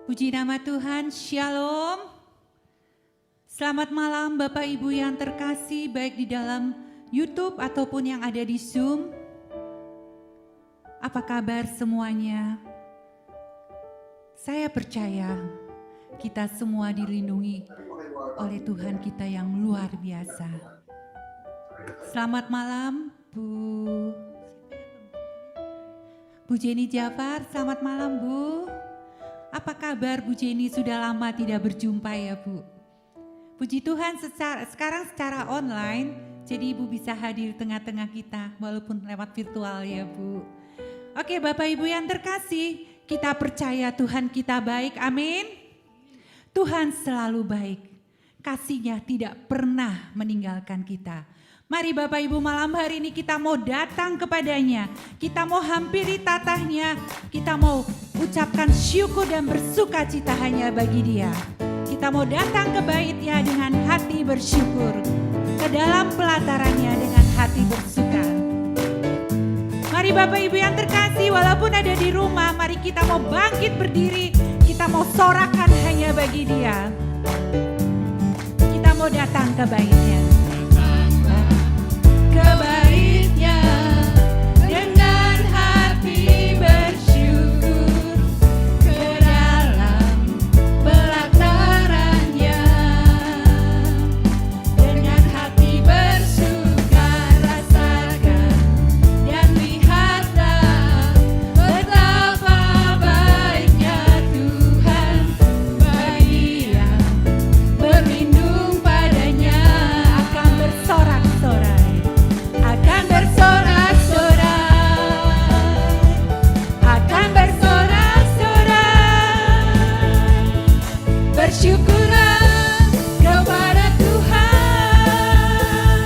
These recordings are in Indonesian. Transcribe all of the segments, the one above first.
Puji nama Tuhan, Shalom. Selamat malam Bapak Ibu yang terkasih baik di dalam YouTube ataupun yang ada di Zoom. Apa kabar semuanya? Saya percaya kita semua dilindungi oleh Tuhan kita yang luar biasa. Selamat malam Bu Jenny Jafar, selamat malam Bu. Apa kabar Bu Jenny? Sudah lama tidak berjumpa ya Bu. Puji Tuhan sekarang secara online, jadi Ibu bisa hadir tengah-tengah kita walaupun lewat virtual ya Bu. Oke Bapak Ibu yang terkasih, kita percaya Tuhan kita baik, amin. Tuhan selalu baik, kasih-Nya tidak pernah meninggalkan kita. Mari Bapak Ibu malam hari ini kita mau datang kepadanya, kita mau hampiri tatahnya, kita mau ucapkan syukur dan bersuka cita hanya bagi Dia. Kita mau datang ke bait-Nya dengan hati bersyukur, ke dalam pelatarannya dengan hati bersuka. Mari Bapak Ibu yang terkasih, walaupun ada di rumah, mari kita mau bangkit berdiri, kita mau sorakan hanya bagi Dia. Kita mau datang ke bait-Nya. Ke bait-Nya dengan hati bersyukur, ke dalam pelatarannya dengan hati bersuka rasakan dan lihatlah betapa baiknya Tuhan bagi yang berlindung padanya. Akan bersorak-sorai, akan bersorak-sorai, akan bersorak-sorai. Bersyukurlah kepada Tuhan,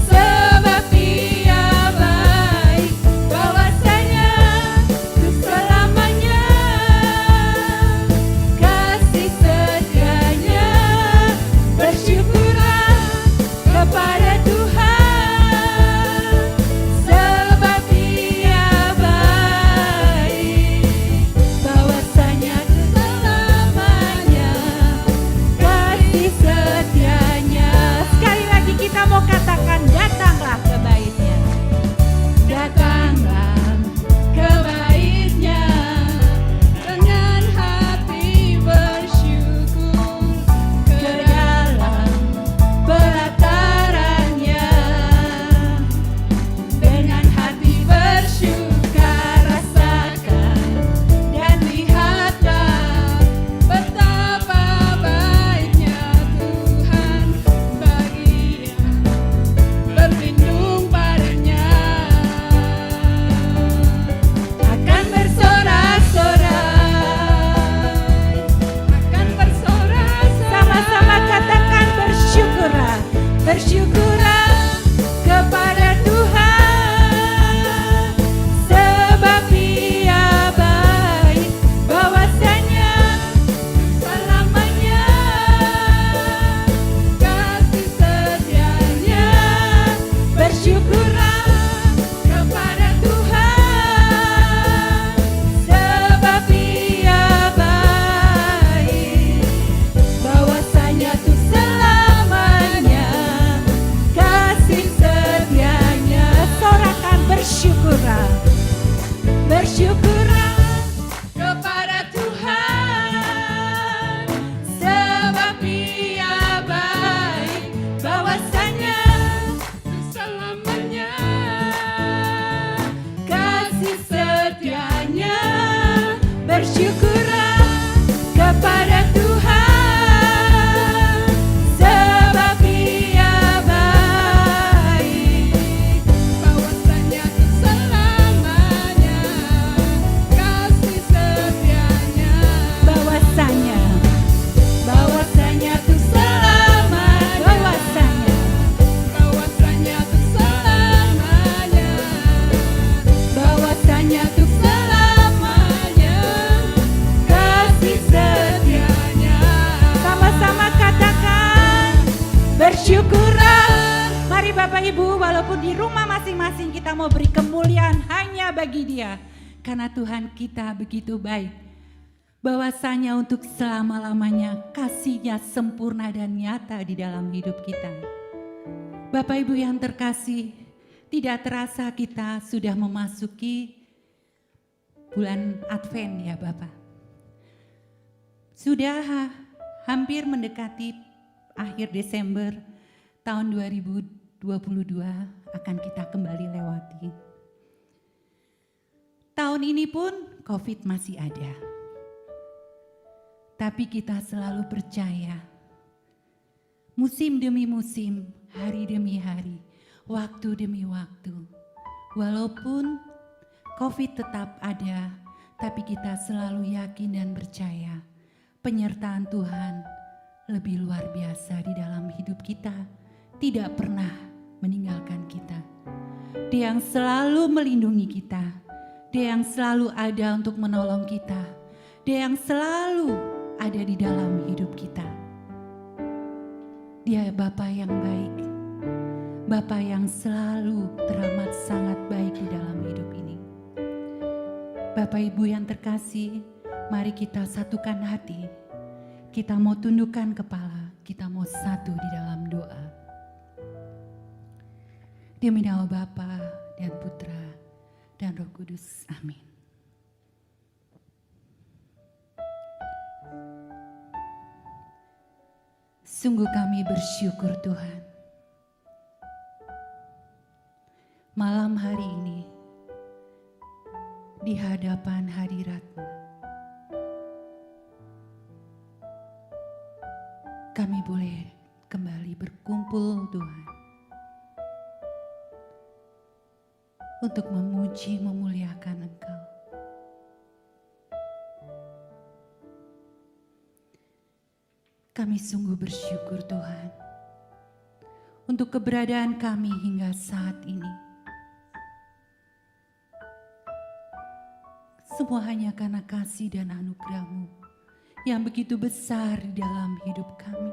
sebab Dia baik, bahwasanya untuk selamanya kasih setianya. Bersyukurlah kepada Tuhan, sebab Dia baik, bahwasanya selamanya kasih setianya. Sekali lagi kita mau katakan, datanglah ke bait-Nya, datanglah ke bait-Nya dengan hati bersyukur, ke dalam pelatarannya dengan hati bersuka rasakan dan lihatlah betapa baiknya Tuhan bagi yang berlindung padanya. Akan bersorak-sorai, akan bersorak-sorai. Sama-sama katakan bersyukurlah, bersyukurlah kepada Tuhan, sebab Dia baik, bahwasanya selamanya kasih setianya. Bersyukurlah kepada Tuhan, sebab Dia baik, bahwasanya tuh selamanya kasih setianya. Sorakan bersyukurlah, bersyukurlah kepada Tuhan, sebab Dia baik, bahwasanya selamanya kasih setianya. Bersyukurlah kepada Tuhan, sebab Dia baik, bahwasanya selamanya kasih setianya. Bahwasanya, bahwasanya tuh selamanya, bahwasanya, bahwasanya tuh selamanya, bahwasanya tuh selamanya kasih setianya. Sama-sama katakan bersyukurlah. Mari Bapak Ibu, walaupun di rumah masing-masing kita mau beri kemuliaan hanya bagi Dia, karena Tuhan kita begitu baik. bahwasanya untuk selama-lamanya kasih-Nya sempurna dan nyata di dalam hidup kita. Bapak Ibu yang terkasih, tidak terasa kita sudah memasuki bulan Advent ya Bapak. Sudah hampir mendekati akhir Desember tahun 2022 akan kita kembali lewati. Tahun ini pun COVID masih ada. Tapi kita selalu percaya, musim demi musim, hari demi hari, waktu demi waktu. Walaupun COVID tetap ada, tapi kita selalu yakin dan percaya penyertaan Tuhan lebih luar biasa di dalam hidup kita. Tidak pernah meninggalkan kita. Dia yang selalu melindungi kita. Dia yang selalu ada untuk menolong kita. Dia yang selalu ada di dalam hidup kita. Dia Bapa yang baik. Bapa yang selalu teramat sangat baik di dalam hidup ini. Bapak Ibu yang terkasih, mari kita satukan hati. Kita mau tundukkan kepala, kita mau satu di dalam doa. Demi nama Bapa dan Putra dan Roh Kudus. Amin. Sungguh kami bersyukur Tuhan. Malam hari ini di hadapan hadirat-Mu, kami boleh kembali berkumpul Tuhan, untuk memuji memuliakan Engkau. Kami sungguh bersyukur Tuhan untuk keberadaan kami hingga saat ini. Semua hanya karena kasih dan anugerah-Mu yang begitu besar di dalam hidup kami.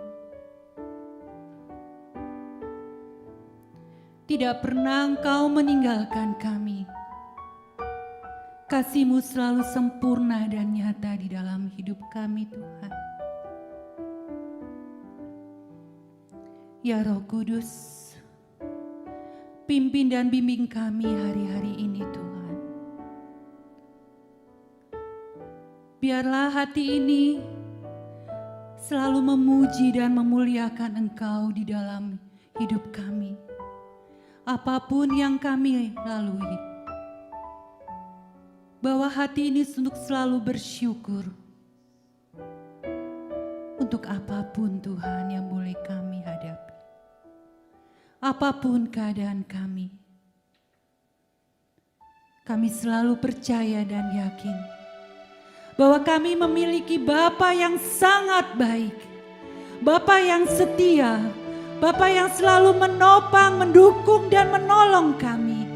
Tidak pernah Engkau meninggalkan kami. Kasih-Mu selalu sempurna dan nyata di dalam hidup kami Tuhan. Ya Roh Kudus, pimpin dan bimbing kami hari-hari ini Tuhan. Biarlah hati ini selalu memuji dan memuliakan Engkau di dalam hidup kami. Apapun yang kami lalui, bahwa hati ini untuk selalu bersyukur untuk apapun Tuhan yang boleh kami hadapi. Apapun keadaan kami selalu percaya dan yakin bahwa kami memiliki Bapa yang sangat baik, Bapa yang setia, Bapa yang selalu menopang, mendukung dan menolong kami.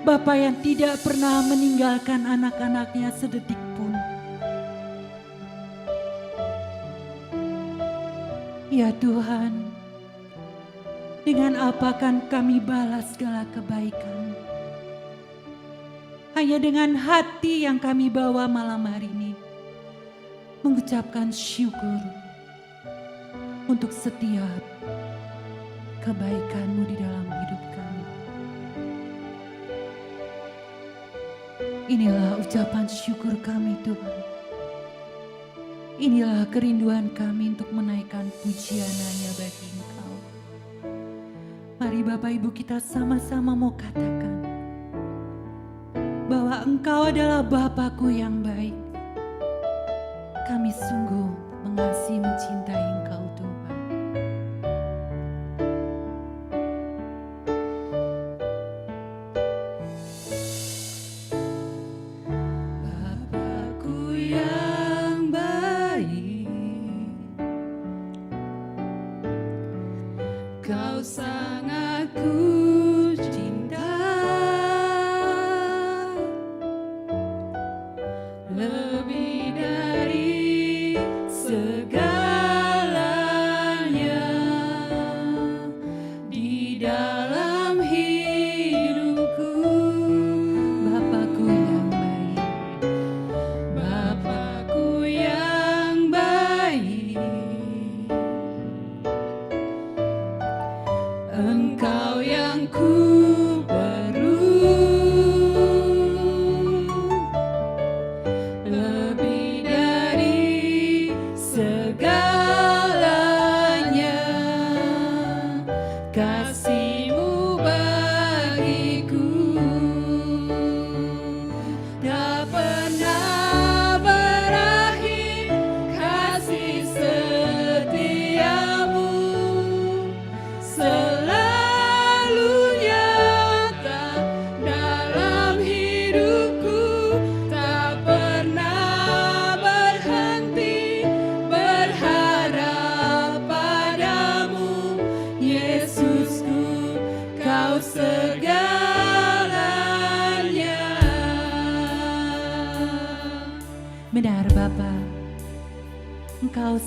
Bapa yang tidak pernah meninggalkan anak-anaknya sedetik pun. Ya Tuhan, dengan apa kan kami balas segala kebaikan? Hanya dengan hati yang kami bawa malam hari ini, mengucapkan syukur untuk setiap kebaikan-Mu di dalam hidup kami. Inilah ucapan syukur kami Tuhan. Inilah kerinduan kami untuk menaikkan pujian hanya bagi Engkau. Mari Bapak Ibu kita sama-sama mau katakan bahwa Engkau adalah Bapa-Ku yang baik. Kami sungguh mengasihi mencintai Engkau Tuhan. Bapa-Ku yang baik, Kau sangat ku cinta, lebih dari segalanya di dalam hidupku. Bapa-Ku yang baik, Bapa-Ku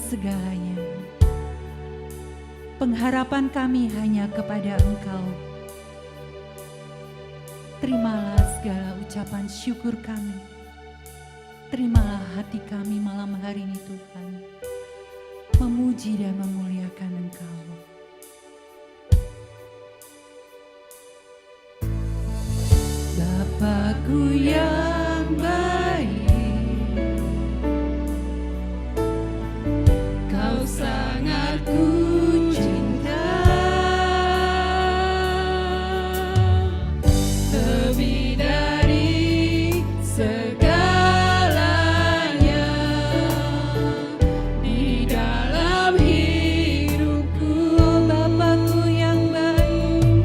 segalanya. Pengharapan kami hanya kepada Engkau. Terimalah segala ucapan syukur kami. Terimalah hati kami malam hari ini Tuhan, memuji dan memuliakan Engkau. Bapakku yang baik, Kau sangat ku cinta, lebih dari segalanya di dalam hidupku. Bapakku yang baik,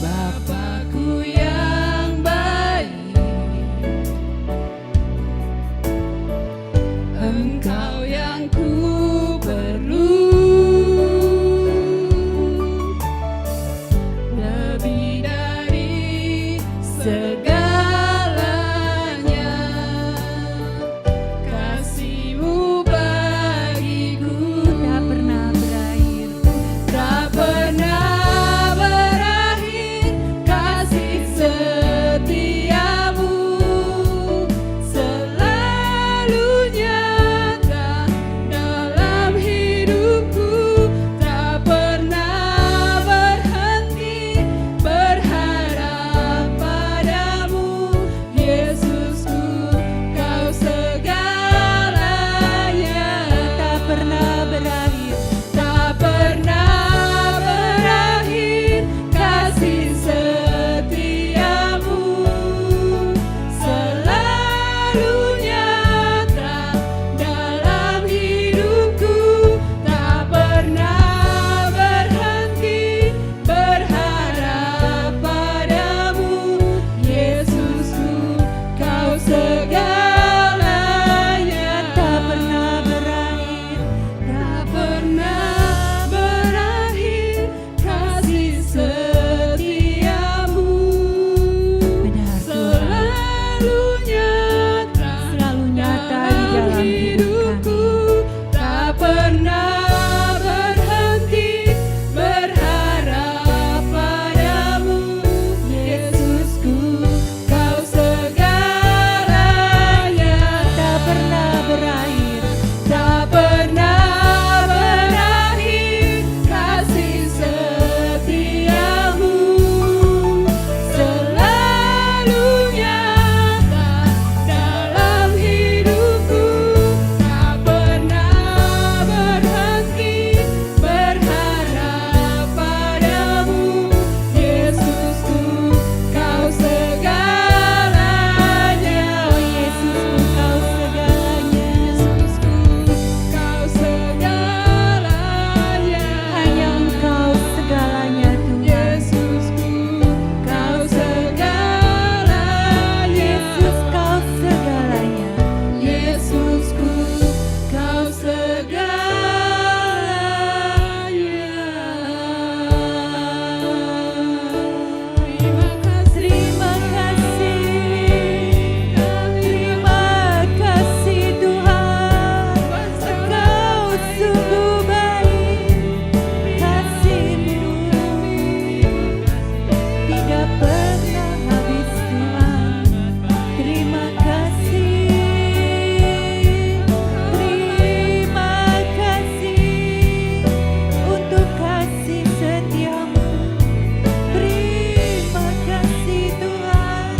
Bapakku yang baik, Engkau yang ku perlu, lebih dari segalanya. Kasih-Mu bagiku tak pernah berakhir, tak pernah berakhir. Kasih setiamu selalu nyata dalam hidupku, tak pernah berhenti berharap padamu. Yesusku, Kau segalanya, tak pernah berakhir, tak pernah berakhir. Kasih setiamu selalu nyata dalam hidupku, tak pernah berhenti berharap padamu. Yesusku, Kau segalanya, tak pernah berakhir, tak pernah berakhir. Kasih setiamu selalu nyata, di dalam hidupku, tak pernah berhenti berharap padamu. Yesusku, Kau segalanya, tak pernah berakhir, tak pernah berakhir. Kasih setiamu selalu nyata dalam hidupku, tak pernah berhenti berharap padamu. Yesusku, Kau segalanya. Oh Yesusku, Kau segalanya. Yesusku, Kau segalanya. Hanya Engkau segalanya Tuhan. Yesusku, Kau segalanya. Yesus, Kau segalanya. Yesusku, Kau segalanya. Terima kasih, terima kasih Tuhan. Engkau sungguh baik, kasih-Mu tidak pernah habis Tuhan. Terima kasih untuk kasih setiamu. Terima kasih Tuhan,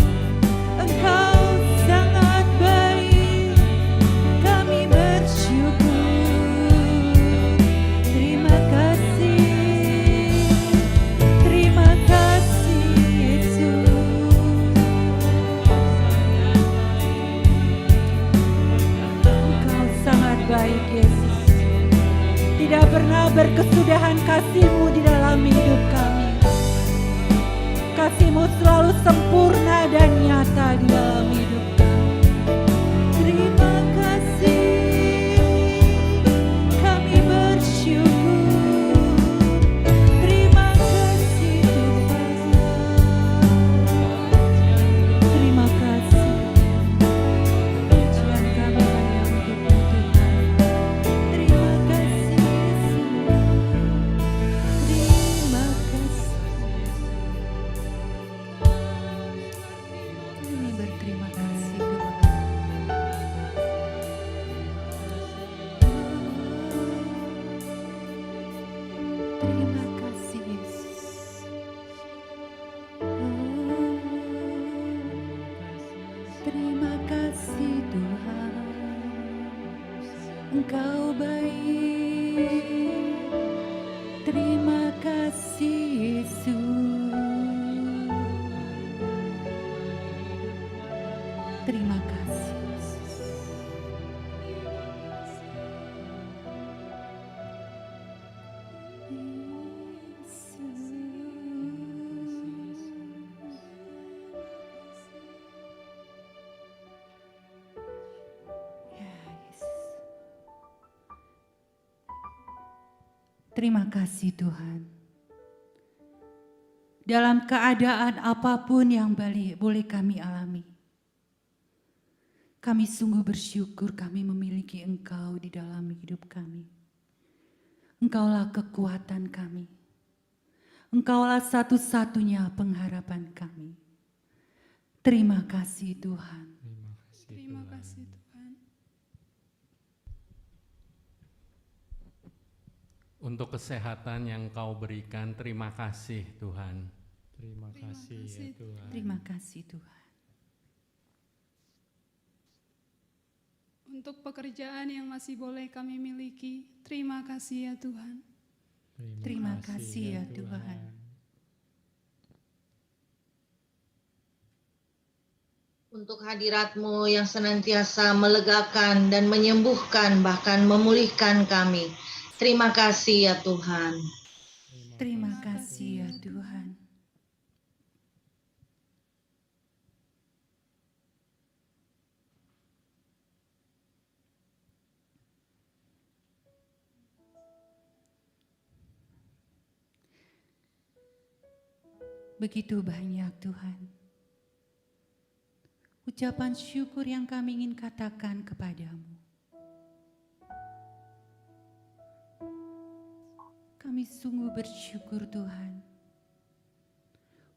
Engkau sangat baik, kami bersyukur. Terima kasih Yesus. Engkau sangat baik Yesus, tidak pernah berkesudahan kasih-Mu di dalam hidup kami. Kasih-Mu selalu sempurna dan nyata di dalam hidup kami. Terima kasih, kami bersyukur. Terima kasih Tuhan. Terima kasih. Pujian kami hanya untuk-Mu Tuhan. Engkau baik. Terima kasih Yesus. Terima kasih Yesus. Terima kasih Tuhan. Dalam keadaan apapun yang boleh kami alami, kami sungguh bersyukur kami memiliki Engkau di dalam hidup kami. Engkaulah kekuatan kami. Engkaulah satu-satunya pengharapan kami. Terima kasih Tuhan. Terima kasih Tuhan. Untuk kesehatan yang Kau berikan, terima kasih Tuhan. Terima kasih ya Tuhan. Terima kasih Tuhan. Untuk pekerjaan yang masih boleh kami miliki, terima kasih ya Tuhan. Terima kasih ya Tuhan. Untuk hadirat-Mu yang senantiasa melegakan dan menyembuhkan bahkan memulihkan kami. Terima kasih ya Tuhan. Terima kasih ya Tuhan. Begitu banyak Tuhan ucapan syukur yang kami ingin katakan kepadamu. Kami sungguh bersyukur Tuhan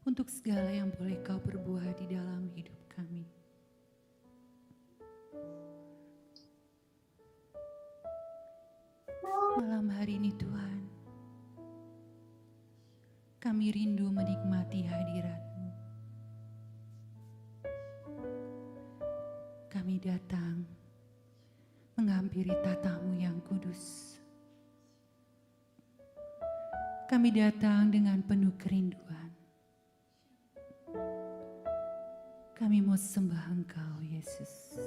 untuk segala yang boleh Kau perbuat di dalam hidup kami. Malam hari ini Tuhan, kami rindu menikmati hadirat-Mu. Kami datang menghampiri tata-Mu yang kudus. Kami datang dengan penuh kerinduan. Kami mau sembah Engkau, Yesus.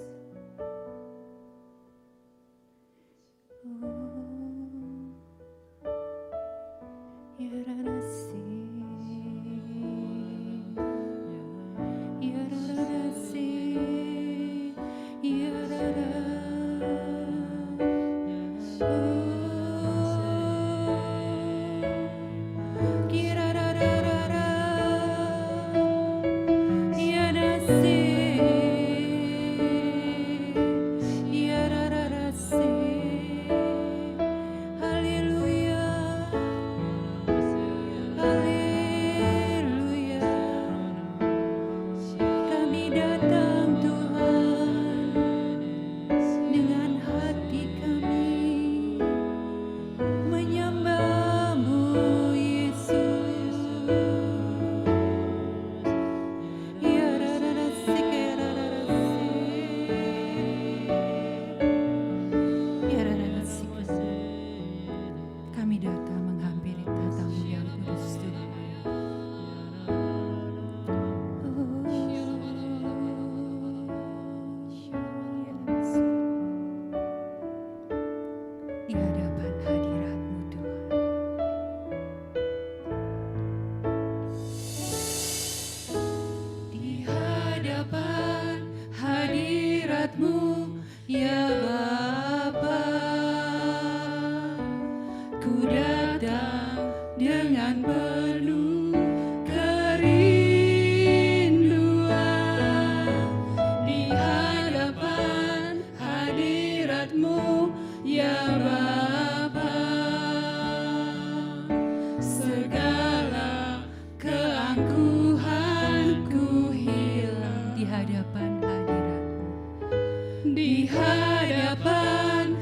Di hadapan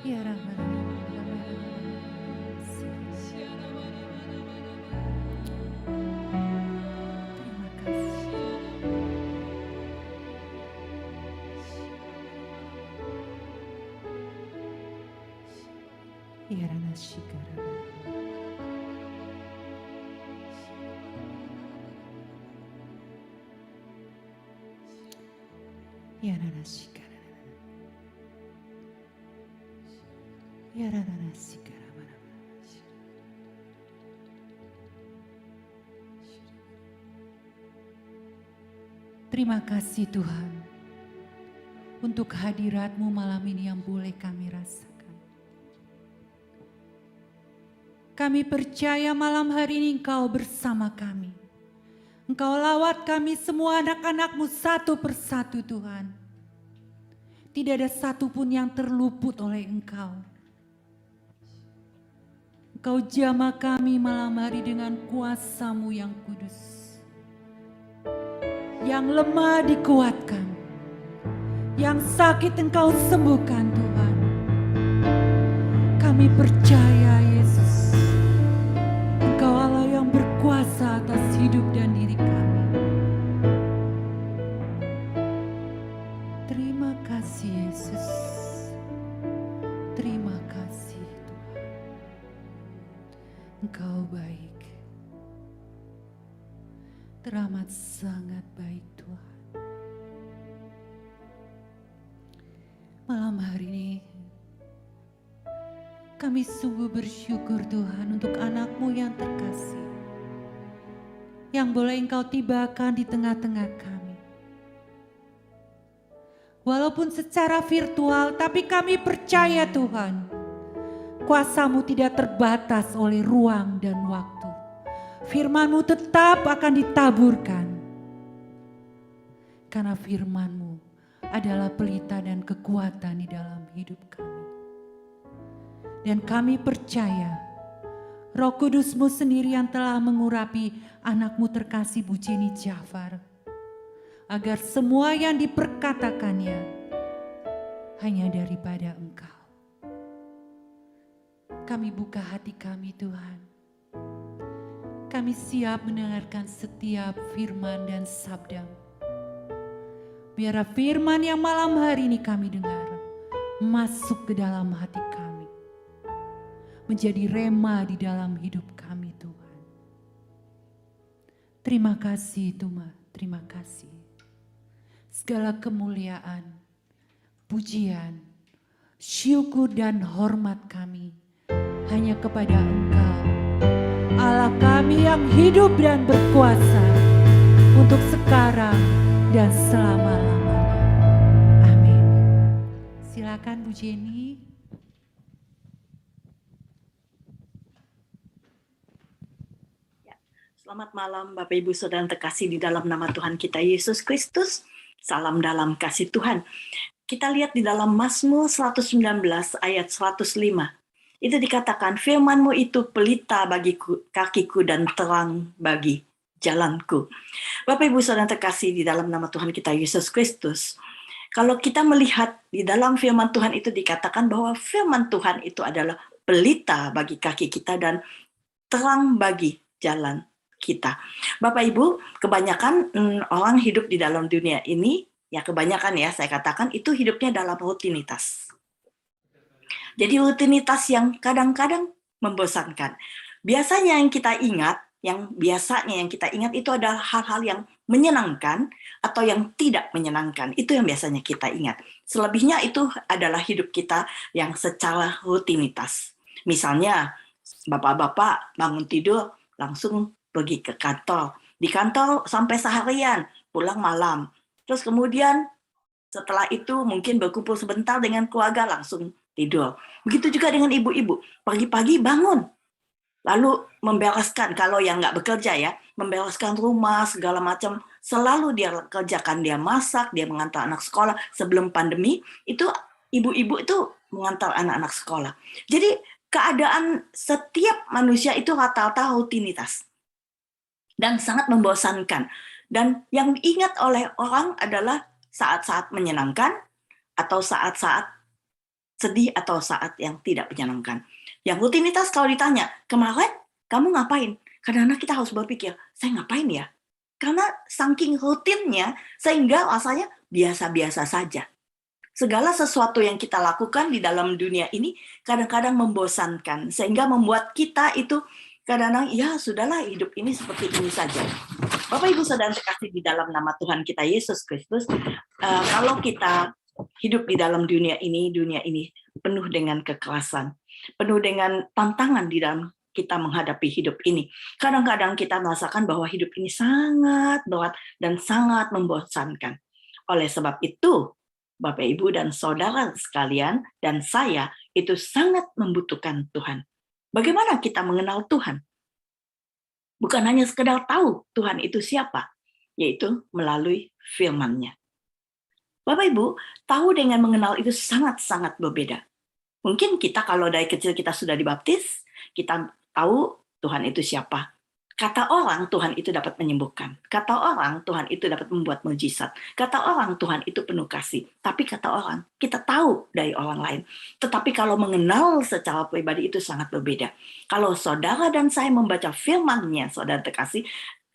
Ya Rama. Ya Rana Shikara. Ya Rana Shikara. Ya Rana Shikara. Terima kasih Tuhan untuk hadirat-Mu malam ini yang boleh kami rasakan. Kami percaya malam hari ini Engkau bersama kami. Engkau lawat kami semua anak-anak-Mu satu persatu Tuhan. Tidak ada satupun yang terluput oleh Engkau. Engkau jamah kami malam hari dengan kuasa-Mu yang kudus. Yang lemah dikuatkan. Yang sakit Engkau sembuhkan Tuhan. Kami percaya Yesus. Engkau Allah yang berkuasa atas hidup dan diri kami. Terima kasih Yesus. Terima kasih Tuhan. Engkau baik. Teramat sangat baik Tuhan. Malam hari ini kami sungguh bersyukur Tuhan untuk anak-Mu yang terkasih. Yang boleh Engkau tibakan di tengah-tengah kami. Walaupun secara virtual, tapi kami percaya Tuhan. Kuasa-Mu tidak terbatas oleh ruang dan waktu. Firman-Mu tetap akan ditaburkan. Karena firman-Mu adalah pelita dan kekuatan di dalam hidup kami. Dan kami percaya Roh Kudus-Mu sendiri yang telah mengurapi anak-Mu terkasih Bu Jenny Jafar. Agar semua yang diperkatakannya hanya daripada Engkau. Kami buka hati kami Tuhan. Kami siap mendengarkan setiap firman dan sabda-Mu. Biar firman yang malam hari ini kami dengar masuk ke dalam hati kami. Menjadi rema di dalam hidup kami Tuhan. Terima kasih Tuhan, terima kasih. Segala kemuliaan, pujian, syukur dan hormat kami hanya kepada Engkau. Allah kami yang hidup dan berkuasa untuk sekarang dan selama-lamanya. Amin. Silakan Bu Jenny. Selamat malam Bapak Ibu Saudara terkasih di dalam nama Tuhan kita Yesus Kristus. Salam dalam kasih Tuhan. Kita lihat di dalam Mazmur 119 ayat 105. Itu dikatakan, firman-Mu itu pelita bagiku, kakiku dan terang bagi jalanku. Bapak Ibu Saudara terkasih di dalam nama Tuhan kita Yesus Kristus. Kalau kita melihat di dalam firman Tuhan itu dikatakan bahwa firman Tuhan itu adalah pelita bagi kaki kita dan terang bagi jalan kita. Bapak Ibu, kebanyakan orang hidup di dalam dunia ini, ya kebanyakan ya saya katakan itu hidupnya dalam rutinitas. Jadi rutinitas yang kadang-kadang membosankan. Biasanya yang kita ingat itu adalah hal-hal yang menyenangkan atau yang tidak menyenangkan. Itu yang biasanya kita ingat. Selebihnya itu adalah hidup kita yang secara rutinitas. Misalnya, bapak-bapak bangun tidur langsung pergi ke kantor. Di kantor sampai seharian, pulang malam. Terus kemudian setelah itu mungkin berkumpul sebentar dengan keluarga langsung tidur. Begitu juga dengan ibu-ibu. Pagi-pagi bangun. Lalu membereskan, kalau yang nggak bekerja ya, membereskan rumah, segala macam. Selalu dia kerjakan, dia masak, dia mengantar anak sekolah. Sebelum pandemi, itu ibu-ibu itu mengantar anak-anak sekolah. Jadi keadaan setiap manusia itu rata-rata rutinitas. Dan sangat membosankan. Dan yang diingat oleh orang adalah saat-saat menyenangkan atau saat-saat sedih atau saat yang tidak menyenangkan. Yang rutinitas kalau ditanya, kemarin kamu ngapain? Kadang-kadang kita harus berpikir, saya ngapain ya? Karena saking rutinnya, sehingga rasanya biasa-biasa saja. Segala sesuatu yang kita lakukan di dalam dunia ini kadang-kadang membosankan, sehingga membuat kita itu kadang-kadang, ya sudahlah hidup ini seperti ini saja. Bapak Ibu Saudara terkasih di dalam nama Tuhan kita Yesus Kristus, kalau kita hidup di dalam dunia ini penuh dengan kekerasan, penuh dengan tantangan di dalam kita menghadapi hidup ini. Kadang-kadang kita merasakan bahwa hidup ini sangat berat dan sangat membosankan. Oleh sebab itu, Bapak, Ibu, dan Saudara sekalian, dan saya itu sangat membutuhkan Tuhan. Bagaimana kita mengenal Tuhan? Bukan hanya sekedar tahu Tuhan itu siapa, yaitu melalui firman-Nya. Bapak, Ibu, tahu dengan mengenal itu sangat-sangat berbeda. Mungkin kita kalau dari kecil kita sudah dibaptis, kita tahu Tuhan itu siapa. Kata orang, Tuhan itu dapat menyembuhkan. Kata orang, Tuhan itu dapat membuat mujizat. Kata orang, Tuhan itu penuh kasih. Tapi kata orang, kita tahu dari orang lain. Tetapi kalau mengenal secara pribadi itu sangat berbeda. Kalau saudara dan saya membaca firman-Nya, saudara terkasih,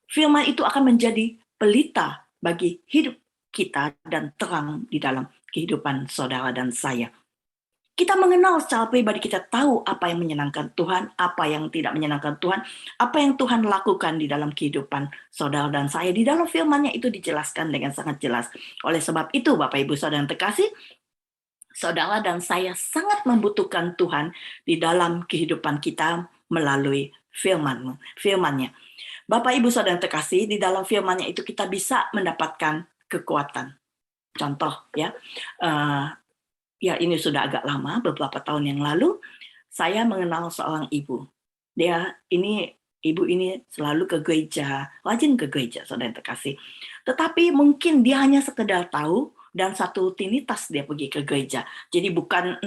firman itu akan menjadi pelita bagi hidup kita dan terang di dalam kehidupan saudara dan saya. Kita mengenal secara pribadi, kita tahu apa yang menyenangkan Tuhan, apa yang tidak menyenangkan Tuhan, apa yang Tuhan lakukan di dalam kehidupan saudara dan saya. Di dalam firman-Nya itu dijelaskan dengan sangat jelas. Oleh sebab itu, Bapak Ibu Saudara yang terkasih, saudara dan saya sangat membutuhkan Tuhan di dalam kehidupan kita melalui firman-Nya. Bapak Ibu Saudara yang terkasih, di dalam firman-Nya itu kita bisa mendapatkan kekuatan. Contoh ya, ya ini sudah agak lama, beberapa tahun yang lalu, saya mengenal seorang ibu. Ibu ini selalu ke gereja, rajin ke gereja, saudara yang terkasih. Tetapi mungkin dia hanya sekedar tahu dan satu rutinitas dia pergi ke gereja. Jadi bukan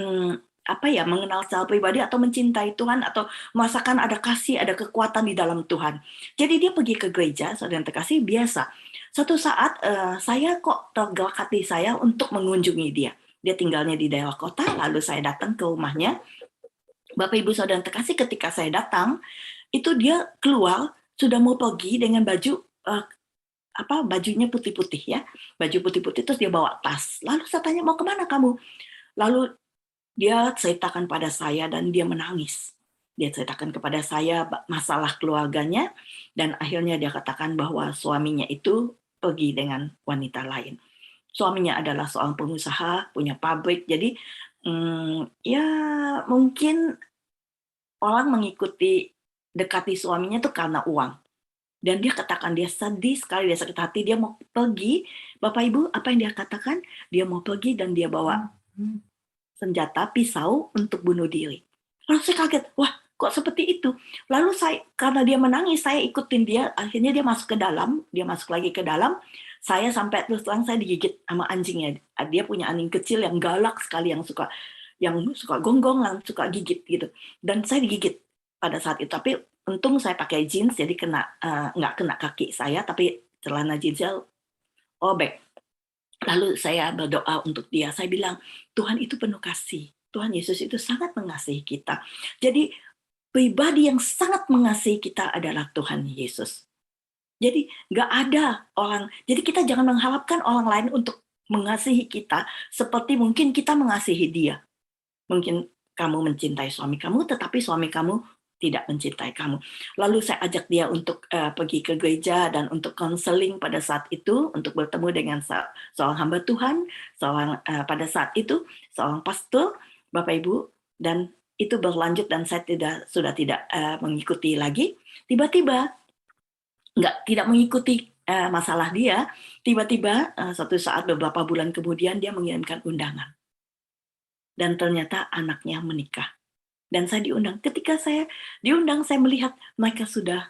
mengenal secara pribadi atau mencintai Tuhan atau merasakan ada kasih, ada kekuatan di dalam Tuhan. Jadi dia pergi ke gereja, saudara yang terkasih, biasa. Suatu saat saya kok tergerak hati saya untuk mengunjungi dia. Dia tinggalnya di daerah kota, lalu saya datang ke rumahnya. Bapak Ibu Saudara yang terkasih, ketika saya datang, itu dia keluar, sudah mau pergi dengan baju, bajunya putih-putih ya. Baju putih-putih, terus dia bawa tas. Lalu saya tanya, mau kemana kamu? Lalu dia ceritakan pada saya dan dia menangis. Dia ceritakan kepada saya masalah keluarganya, dan akhirnya dia katakan bahwa suaminya itu pergi dengan wanita lain. Suaminya adalah seorang pengusaha, punya pabrik, jadi ya mungkin orang dekati suaminya itu karena uang. Dan dia katakan dia sedih sekali, dia sakit hati, dia mau pergi. Bapak Ibu, apa yang dia katakan? Dia mau pergi dan dia bawa senjata, pisau untuk bunuh diri. Lalu saya kaget, wah kok seperti itu? Lalu karena dia menangis, saya ikutin dia, akhirnya dia masuk lagi ke dalam, saya sampai terus terang saya digigit sama anjingnya. Dia punya anjing kecil yang galak sekali, yang suka gonggong, yang suka gigit gitu. Dan saya digigit pada saat itu. Tapi untung saya pakai jeans, jadi nggak kena kaki saya, tapi celana jeansnya robek. Lalu saya berdoa untuk dia. Saya bilang, Tuhan itu penuh kasih. Tuhan Yesus itu sangat mengasihi kita. Jadi pribadi yang sangat mengasihi kita adalah Tuhan Yesus. Jadi nggak ada orang, jadi kita jangan mengharapkan orang lain untuk mengasihi kita seperti mungkin kita mengasihi dia. Mungkin kamu mencintai suami kamu, tetapi suami kamu tidak mencintai kamu. Lalu saya ajak dia untuk pergi ke gereja dan untuk konseling pada saat itu, untuk bertemu dengan seorang hamba Tuhan, pada saat itu seorang pastor, Bapak Ibu, dan itu berlanjut dan saya sudah tidak mengikuti lagi. Tiba-tiba tidak mengikuti masalah dia, tiba-tiba suatu saat beberapa bulan kemudian dia mengirimkan undangan. Dan ternyata anaknya menikah. Dan saya diundang. Ketika saya diundang, saya melihat mereka sudah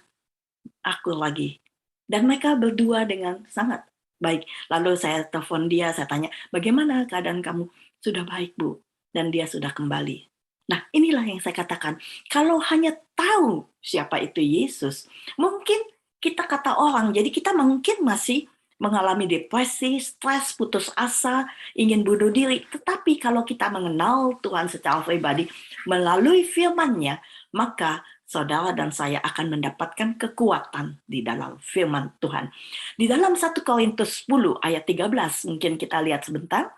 akur lagi. Dan mereka berdua dengan sangat baik. Lalu saya telepon dia, saya tanya, bagaimana keadaan kamu? Sudah baik, Bu. Dan dia sudah kembali. Nah, inilah yang saya katakan. Kalau hanya tahu siapa itu Yesus, mungkin kita kata orang, jadi kita mungkin masih mengalami depresi, stres, putus asa, ingin bunuh diri. Tetapi kalau kita mengenal Tuhan secara pribadi melalui firman-Nya, maka saudara dan saya akan mendapatkan kekuatan di dalam firman Tuhan. Di dalam 1 Korintus 10 ayat 13, mungkin kita lihat sebentar.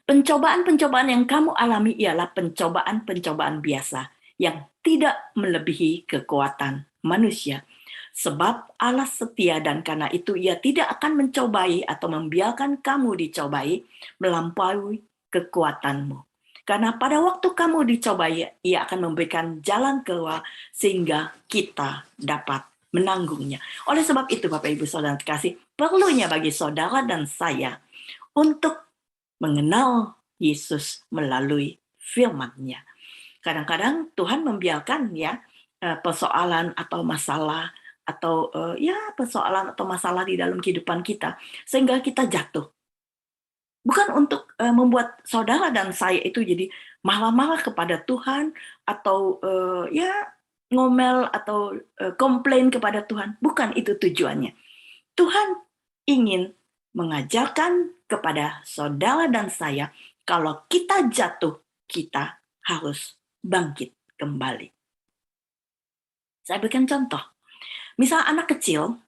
Pencobaan-pencobaan yang kamu alami ialah pencobaan-pencobaan biasa yang tidak melebihi kekuatan manusia. Sebab Allah setia dan karena itu ia tidak akan mencobai atau membiarkan kamu dicobai melampaui kekuatanmu. Karena pada waktu kamu dicobai, ia akan memberikan jalan keluar sehingga kita dapat menanggungnya. Oleh sebab itu Bapak Ibu Saudara terkasih, perlunya bagi saudara dan saya untuk mengenal Yesus melalui firman-Nya. Kadang-kadang Tuhan membiarkan ya persoalan atau masalah atau persoalan atau masalah di dalam kehidupan kita sehingga kita jatuh. Bukan untuk membuat saudara dan saya itu jadi marah-marah kepada Tuhan atau ngomel atau komplain kepada Tuhan. Bukan itu tujuannya. Tuhan ingin mengajarkan kepada saudara dan saya kalau kita jatuh, kita harus bangkit kembali. Saya berikan contoh. Misal anak kecil,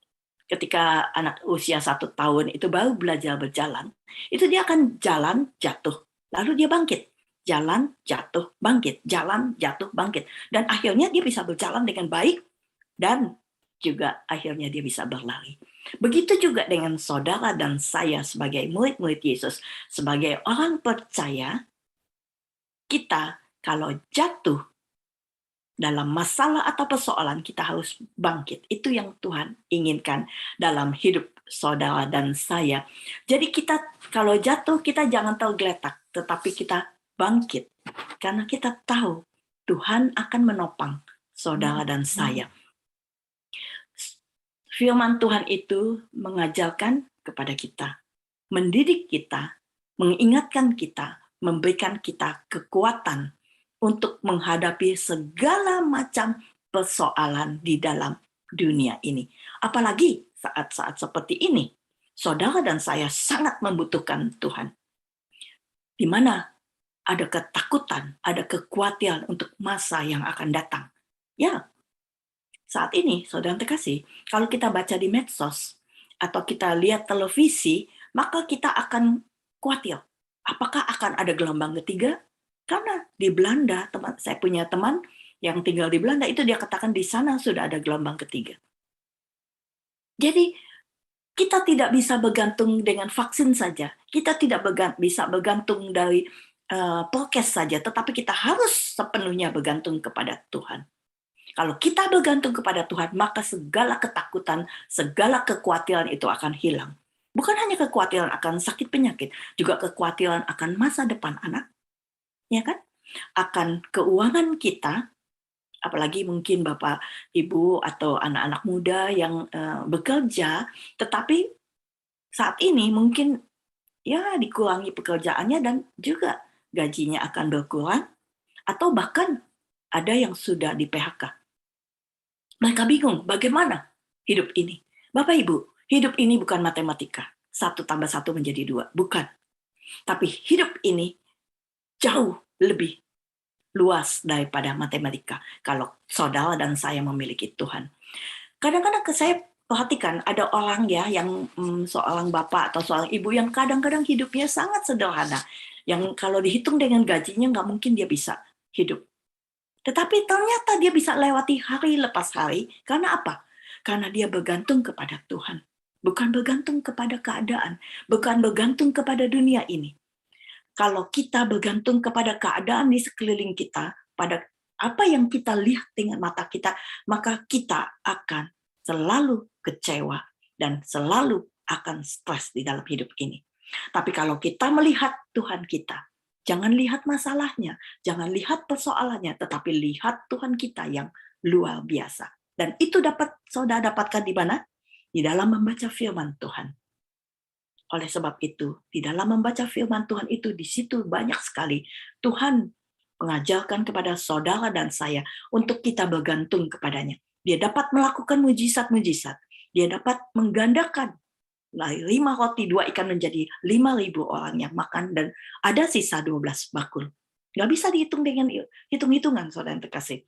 ketika anak usia 1 tahun itu baru belajar berjalan, itu dia akan jalan, jatuh, lalu dia bangkit. Jalan, jatuh, bangkit. Jalan, jatuh, bangkit. Dan akhirnya dia bisa berjalan dengan baik dan juga akhirnya dia bisa berlari. Begitu juga dengan saudara dan saya sebagai murid-murid Yesus, sebagai orang percaya, kita kalau jatuh dalam masalah atau persoalan, kita harus bangkit. Itu yang Tuhan inginkan dalam hidup saudara dan saya. Jadi kita kalau jatuh, kita jangan tergeletak, tetapi kita bangkit. Karena kita tahu Tuhan akan menopang saudara dan saya. Firman Tuhan itu mengajarkan kepada kita, mendidik kita, mengingatkan kita, memberikan kita kekuatan untuk menghadapi segala macam persoalan di dalam dunia ini. Apalagi saat-saat seperti ini, saudara dan saya sangat membutuhkan Tuhan. Di mana ada ketakutan, ada kekhawatiran untuk masa yang akan datang. Ya, saat ini, saudara terkasih, kalau kita baca di medsos atau kita lihat televisi, maka kita akan khawatir. Apakah akan ada gelombang ketiga? Karena di Belanda, saya punya teman yang tinggal di Belanda, itu dia katakan di sana sudah ada gelombang ketiga. Jadi, kita tidak bisa bergantung dengan vaksin saja. Kita tidak bisa bergantung dari prokes saja, tetapi kita harus sepenuhnya bergantung kepada Tuhan. Kalau kita bergantung kepada Tuhan, maka segala ketakutan, segala kekhawatiran itu akan hilang. Bukan hanya kekhawatiran akan sakit penyakit, juga kekhawatiran akan masa depan anak, ya kan? Akan keuangan kita, apalagi mungkin Bapak, Ibu, atau anak-anak muda yang bekerja, tetapi saat ini mungkin ya dikurangi pekerjaannya dan juga gajinya akan berkurang, atau bahkan ada yang sudah di PHK. Mereka bingung bagaimana hidup ini. Bapak Ibu, hidup ini bukan matematika. 1 tambah 1 menjadi 2. Bukan. Tapi hidup ini jauh lebih luas daripada matematika kalau saudara dan saya memiliki Tuhan. Kadang-kadang saya perhatikan ada orang ya yang seorang bapak atau seorang ibu yang kadang-kadang hidupnya sangat sederhana, yang kalau dihitung dengan gajinya nggak mungkin dia bisa hidup. Tetapi ternyata dia bisa lewati hari lepas hari. Karena apa? Karena dia bergantung kepada Tuhan. Bukan bergantung kepada keadaan. Bukan bergantung kepada dunia ini. Kalau kita bergantung kepada keadaan di sekeliling kita, pada apa yang kita lihat dengan mata kita, maka kita akan selalu kecewa dan selalu akan stres di dalam hidup ini. Tapi kalau kita melihat Tuhan kita, jangan lihat masalahnya, jangan lihat persoalannya, tetapi lihat Tuhan kita yang luar biasa. Dan itu dapat saudara dapatkan di mana? Di dalam membaca firman Tuhan. Oleh sebab itu, di dalam membaca firman Tuhan itu, di situ banyak sekali Tuhan mengajarkan kepada saudara dan saya untuk kita bergantung kepadanya. Dia dapat melakukan mujizat-mujizat. Dia dapat menggandakan 5 roti, 2 ikan menjadi 5.000 orang yang makan dan ada sisa 12 bakul. Nggak bisa dihitung dengan hitung-hitungan, saudara yang terkasih.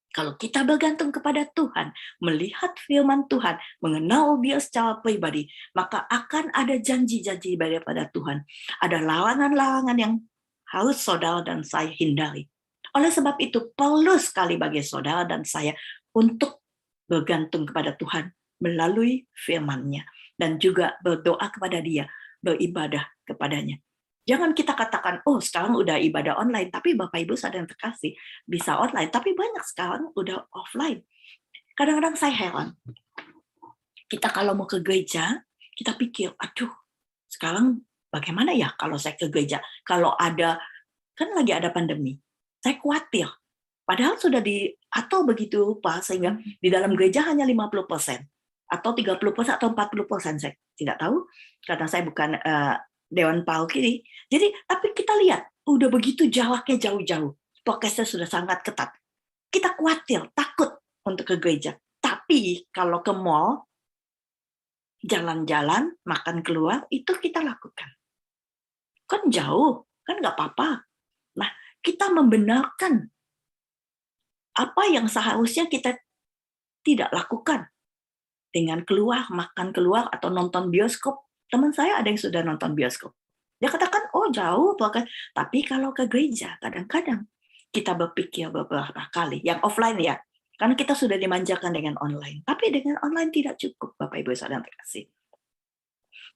Kalau kita bergantung kepada Tuhan, melihat firman Tuhan, mengenal Dia secara pribadi, maka akan ada janji-janji daripada Tuhan. Ada larangan-larangan yang harus saudara dan saya hindari. Oleh sebab itu, perlu sekali bagi saudara dan saya untuk bergantung kepada Tuhan melalui firman-Nya dan juga berdoa kepada Dia, beribadah kepadanya. Jangan kita katakan, oh sekarang udah ibadah online, tapi Bapak Ibu sadar yang terkasih, bisa online, tapi banyak sekarang udah offline. Kadang-kadang saya heran, kita kalau mau ke gereja, kita pikir, aduh, sekarang bagaimana ya kalau saya ke gereja? Kalau ada, kan lagi ada pandemi, saya khawatir. Padahal sudah diatur begitu rupa, sehingga di dalam gereja hanya 50%, atau 30% atau 40%, saya tidak tahu, karena saya bukan Dewan Paroki. Jadi, tapi kita lihat, udah begitu jaraknya jauh-jauh. Prokesnya sudah sangat ketat. Kita khawatir, takut untuk ke gereja. Tapi kalau ke mall, jalan-jalan, makan keluar, itu kita lakukan. Kan jauh, kan nggak apa-apa. Nah, kita membenarkan apa yang seharusnya kita tidak lakukan. Dengan keluar, makan keluar, atau nonton bioskop. Teman saya ada yang sudah nonton bioskop. Dia katakan, oh jauh, tapi kalau ke gereja, kadang-kadang kita berpikir beberapa kali, yang offline ya, karena kita sudah dimanjakan dengan online. Tapi dengan online tidak cukup, Bapak Ibu Saudara yang terkasih.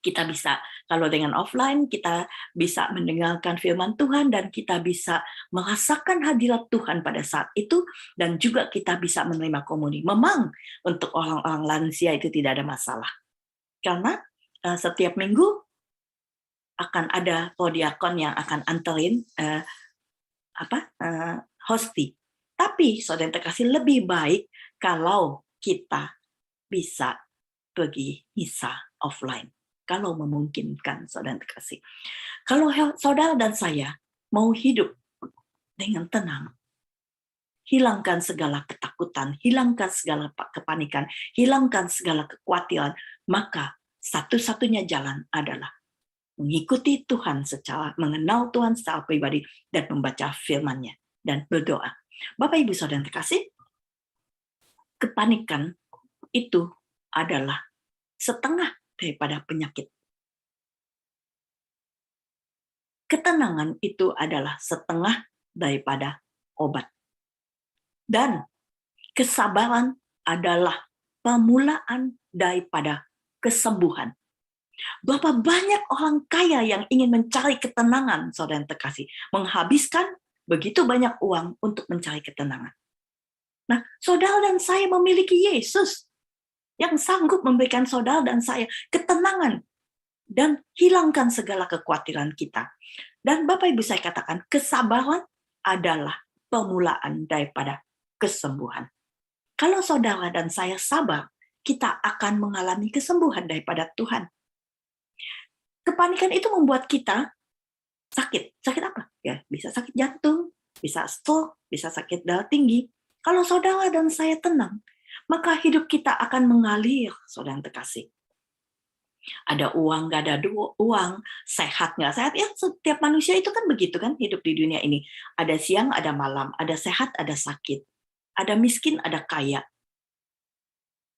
Kita bisa, kalau dengan offline, kita bisa mendengarkan firman Tuhan, dan kita bisa merasakan hadirat Tuhan pada saat itu, dan juga kita bisa menerima komuni. Memang, untuk orang-orang lansia itu tidak ada masalah. Karena setiap minggu akan ada podiakon yang akan anterin hosti. Tapi saudara yang terkasih, lebih baik kalau kita bisa pergi misa offline. Kalau memungkinkan, saudara yang terkasih. Kalau saudara dan saya mau hidup dengan tenang, hilangkan segala ketakutan, hilangkan segala kepanikan, hilangkan segala kekhawatiran, maka satu-satunya jalan adalah mengikuti Tuhan secara, mengenal Tuhan secara pribadi, dan membaca firman-Nya, dan berdoa. Bapak Ibu Saudara yang terkasih, kepanikan itu adalah setengah daripada penyakit. Ketenangan itu adalah setengah daripada obat. Dan kesabaran adalah permulaan daripada kesembuhan. Berapa banyak orang kaya yang ingin mencari ketenangan, saudara yang terkasih, menghabiskan begitu banyak uang untuk mencari ketenangan. Nah, saudara dan saya memiliki Yesus yang sanggup memberikan saudara dan saya ketenangan dan hilangkan segala kekhawatiran kita. Dan Bapak Ibu saya katakan, kesabaran adalah permulaan daripada kesembuhan. Kalau saudara dan saya sabar, kita akan mengalami kesembuhan daripada Tuhan. Kepanikan itu membuat kita sakit. Sakit apa? Ya, bisa sakit jantung, bisa stroke, bisa sakit darah tinggi. Kalau saudara dan saya tenang, maka hidup kita akan mengalir, saudara yang terkasih. Ada uang, nggak ada uang, sehat, nggak sehat. Ya, setiap manusia itu kan begitu kan, hidup di dunia ini. Ada siang, ada malam, ada sehat, ada sakit. Ada miskin, ada kaya.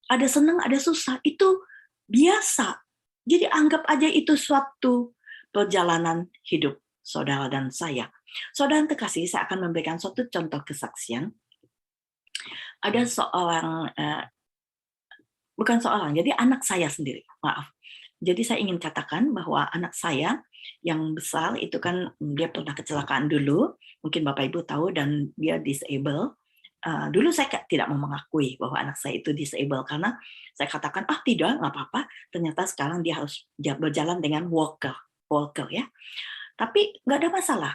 Ada senang, ada susah. Itu biasa. Jadi anggap aja itu suatu perjalanan hidup saudara dan saya. Saudara yang terkasih, saya akan memberikan suatu contoh kesaksian. Ada seorang, bukan seorang, jadi anak saya sendiri, maaf. Jadi saya ingin katakan bahwa anak saya yang besar itu kan dia pernah kecelakaan dulu, mungkin Bapak Ibu tahu, dan dia disable. Dulu saya tidak mau mengakui bahwa anak saya itu disable karena saya katakan tidak, nggak apa-apa. Ternyata sekarang dia harus berjalan dengan walker ya. Tapi nggak ada masalah,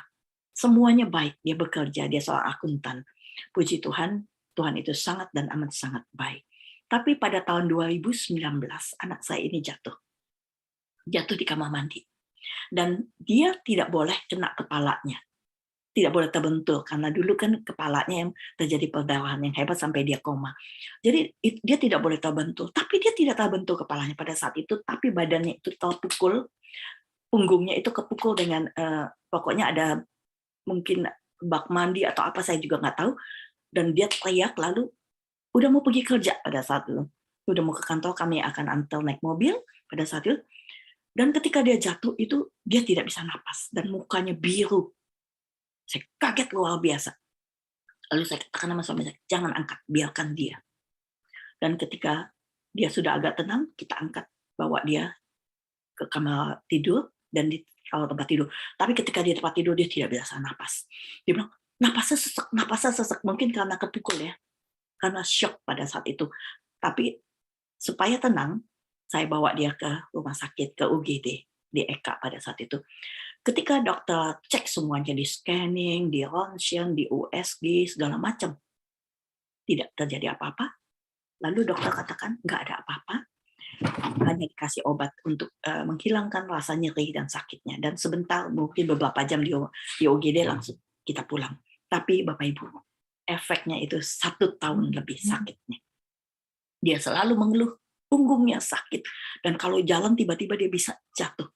semuanya baik. Dia bekerja, dia seorang akuntan. Puji Tuhan, Tuhan itu sangat dan amat sangat baik. Tapi pada tahun 2019 anak saya ini jatuh di kamar mandi, dan dia tidak boleh kena kepalanya. tidak boleh terbentur karena dulu kan kepalanya yang terjadi perdarahan yang hebat sampai dia koma. Jadi dia tidak boleh terbentur, tapi dia tidak terbentur kepalanya pada saat itu, tapi badannya itu terpukul, punggungnya itu kepukul dengan pokoknya ada mungkin bak mandi atau apa saya juga nggak tahu, dan dia teriak lalu udah mau pergi kerja pada saat itu, udah mau ke kantor, kami akan antar naik mobil pada saat itu, dan ketika dia jatuh itu dia tidak bisa napas dan mukanya biru. Saya kaget luar biasa. Lalu saya katakan sama suami saya, jangan angkat, biarkan dia. Dan ketika dia sudah agak tenang, kita angkat, bawa dia ke kamar tidur dan di tempat tidur. Tapi ketika di tempat tidur dia tidak bisa napas. Dia bilang, napasnya sesek, mungkin karena kepukul ya, karena shock pada saat itu. Tapi supaya tenang, saya bawa dia ke rumah sakit, ke UGD, di EK pada saat itu. Ketika dokter cek semuanya, di scanning, di ronsen, di USG, segala macam, tidak terjadi apa-apa. Lalu dokter katakan, nggak ada apa-apa, hanya dikasih obat untuk menghilangkan rasa nyeri dan sakitnya. Dan sebentar, mungkin beberapa jam di UGD langsung kita pulang. Tapi Bapak Ibu, efeknya itu 1 tahun lebih sakitnya. Dia selalu mengeluh, punggungnya sakit. Dan kalau jalan tiba-tiba dia bisa jatuh.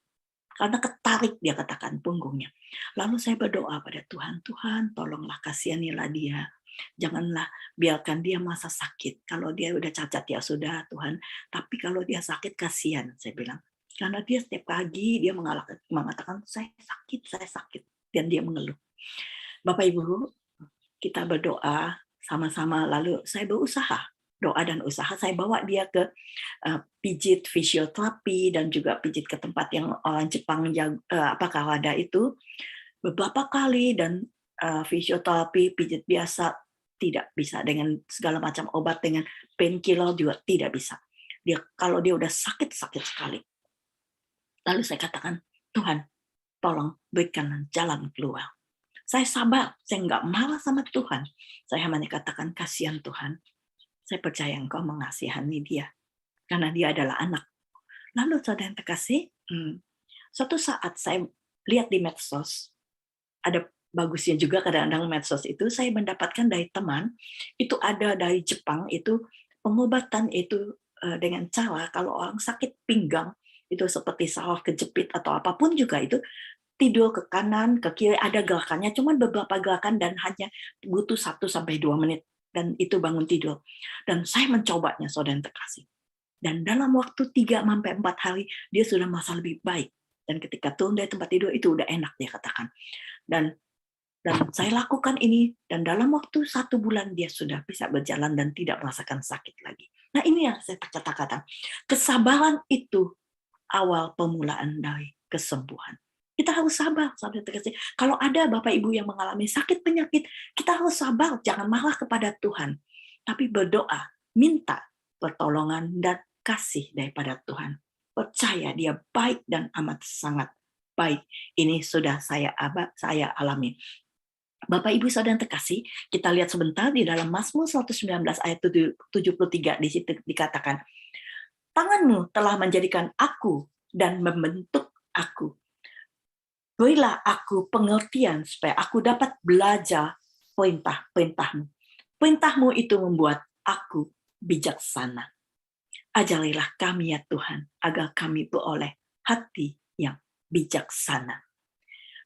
Karena ketarik, dia katakan, punggungnya. Lalu saya berdoa pada Tuhan, Tuhan tolonglah kasihanilah dia. Janganlah biarkan dia masa sakit. Kalau dia udah cacat ya sudah Tuhan. Tapi kalau dia sakit kasihan, saya bilang. Karena dia setiap pagi dia mengatakan saya sakit. Dan dia mengeluh. Bapak Ibu, kita berdoa sama-sama. Lalu saya berusaha. Doa dan usaha, saya bawa dia ke pijit fisioterapi dan juga pijit ke tempat yang orang Jepang Kawada itu beberapa kali, dan fisioterapi, pijit biasa tidak bisa, dengan segala macam obat, dengan painkiller juga tidak bisa. Kalau dia udah sakit sekali. Lalu saya katakan, Tuhan, tolong berikan jalan keluar. Saya sabar, saya nggak marah sama Tuhan. Saya hanya katakan, kasihan Tuhan. Saya percaya Engkau mengasihani dia, karena dia adalah anak. Lalu saudara yang terkasih, suatu saat saya lihat di medsos, ada bagusnya juga kadang-kadang medsos itu, saya mendapatkan dari teman, itu ada dari Jepang, itu pengobatan itu dengan cara kalau orang sakit pinggang, itu seperti saraf kejepit atau apapun juga itu, tidur ke kanan, ke kiri, ada gerakannya, cuma beberapa gerakan dan hanya butuh 1-2 menit. Dan itu bangun tidur. Dan saya mencobanya, saudara yang terkasih. Dan dalam waktu 3-4 hari, dia sudah merasa lebih baik. Dan ketika turun dari tempat tidur, itu udah enak, dia katakan. Dan saya lakukan ini, dan dalam waktu 1 bulan, dia sudah bisa berjalan dan tidak merasakan sakit lagi. Nah ini yang saya katakan. Kesabaran itu awal permulaan dari kesembuhan. Kita harus sabar, saudara terkasih. Kalau ada Bapak Ibu yang mengalami sakit penyakit, kita harus sabar, jangan marah kepada Tuhan. Tapi berdoa, minta pertolongan dan kasih daripada Tuhan. Percaya dia baik dan amat sangat baik. Ini sudah saya alami. Bapak Ibu saudara terkasih, kita lihat sebentar di dalam Mazmur 119 ayat 73, di situ dikatakan, tanganmu telah menjadikan aku dan membentuk aku. Berilah aku pengertian supaya aku dapat belajar perintah-perintahmu. Perintahmu itu membuat aku bijaksana. Ajarilah kami ya Tuhan, agar kami beroleh hati yang bijaksana.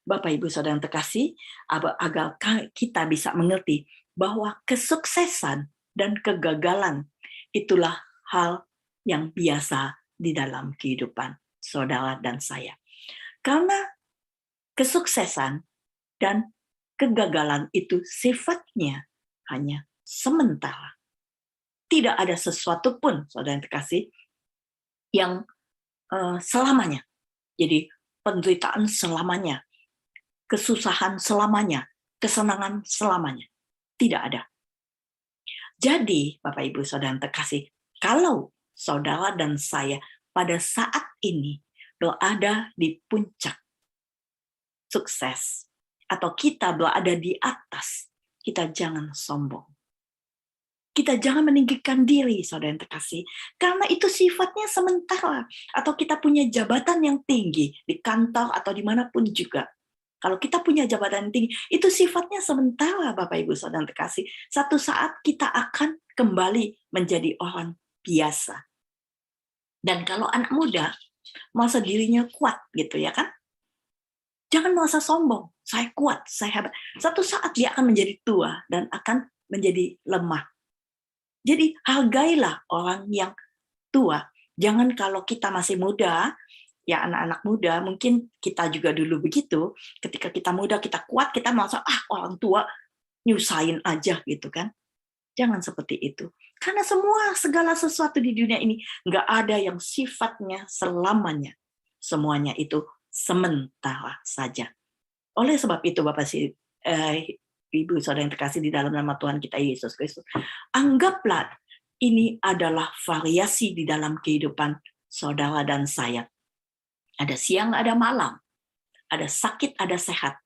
Bapak Ibu saudara yang terkasih, agar kita bisa mengerti bahwa kesuksesan dan kegagalan itulah hal yang biasa di dalam kehidupan saudara dan saya. Karena kesuksesan dan kegagalan itu sifatnya hanya sementara. Tidak ada sesuatu pun, saudara yang terkasih, yang selamanya. Jadi penderitaan selamanya, kesusahan selamanya, kesenangan selamanya. Tidak ada. Jadi, Bapak Ibu saudara yang terkasih, kalau saudara dan saya pada saat ini berada di puncak sukses, atau kita berada di atas, kita jangan sombong. Kita jangan meninggikan diri, saudara yang terkasih, karena itu sifatnya sementara. Atau kita punya jabatan yang tinggi di kantor atau dimanapun juga. Kalau kita punya jabatan tinggi, itu sifatnya sementara, Bapak Ibu Saudara yang terkasih. Satu saat kita akan kembali menjadi orang biasa. Dan kalau anak muda merasa dirinya kuat gitu ya kan, jangan merasa sombong. Saya kuat, saya hebat. Satu saat dia akan menjadi tua dan akan menjadi lemah. Jadi hargailah orang yang tua. Jangan kalau kita masih muda, ya anak-anak muda, mungkin kita juga dulu begitu. Ketika kita muda, kita kuat, kita merasa orang tua nyusahin aja gitu kan. Jangan seperti itu. Karena segala sesuatu di dunia ini nggak ada yang sifatnya selamanya. Semuanya itu sementara saja. Oleh sebab itu, Bapak Ibu Saudara yang terkasih di dalam nama Tuhan kita Yesus Kristus, anggaplah ini adalah variasi di dalam kehidupan saudara dan saya. Ada siang, ada malam. Ada sakit, ada sehat.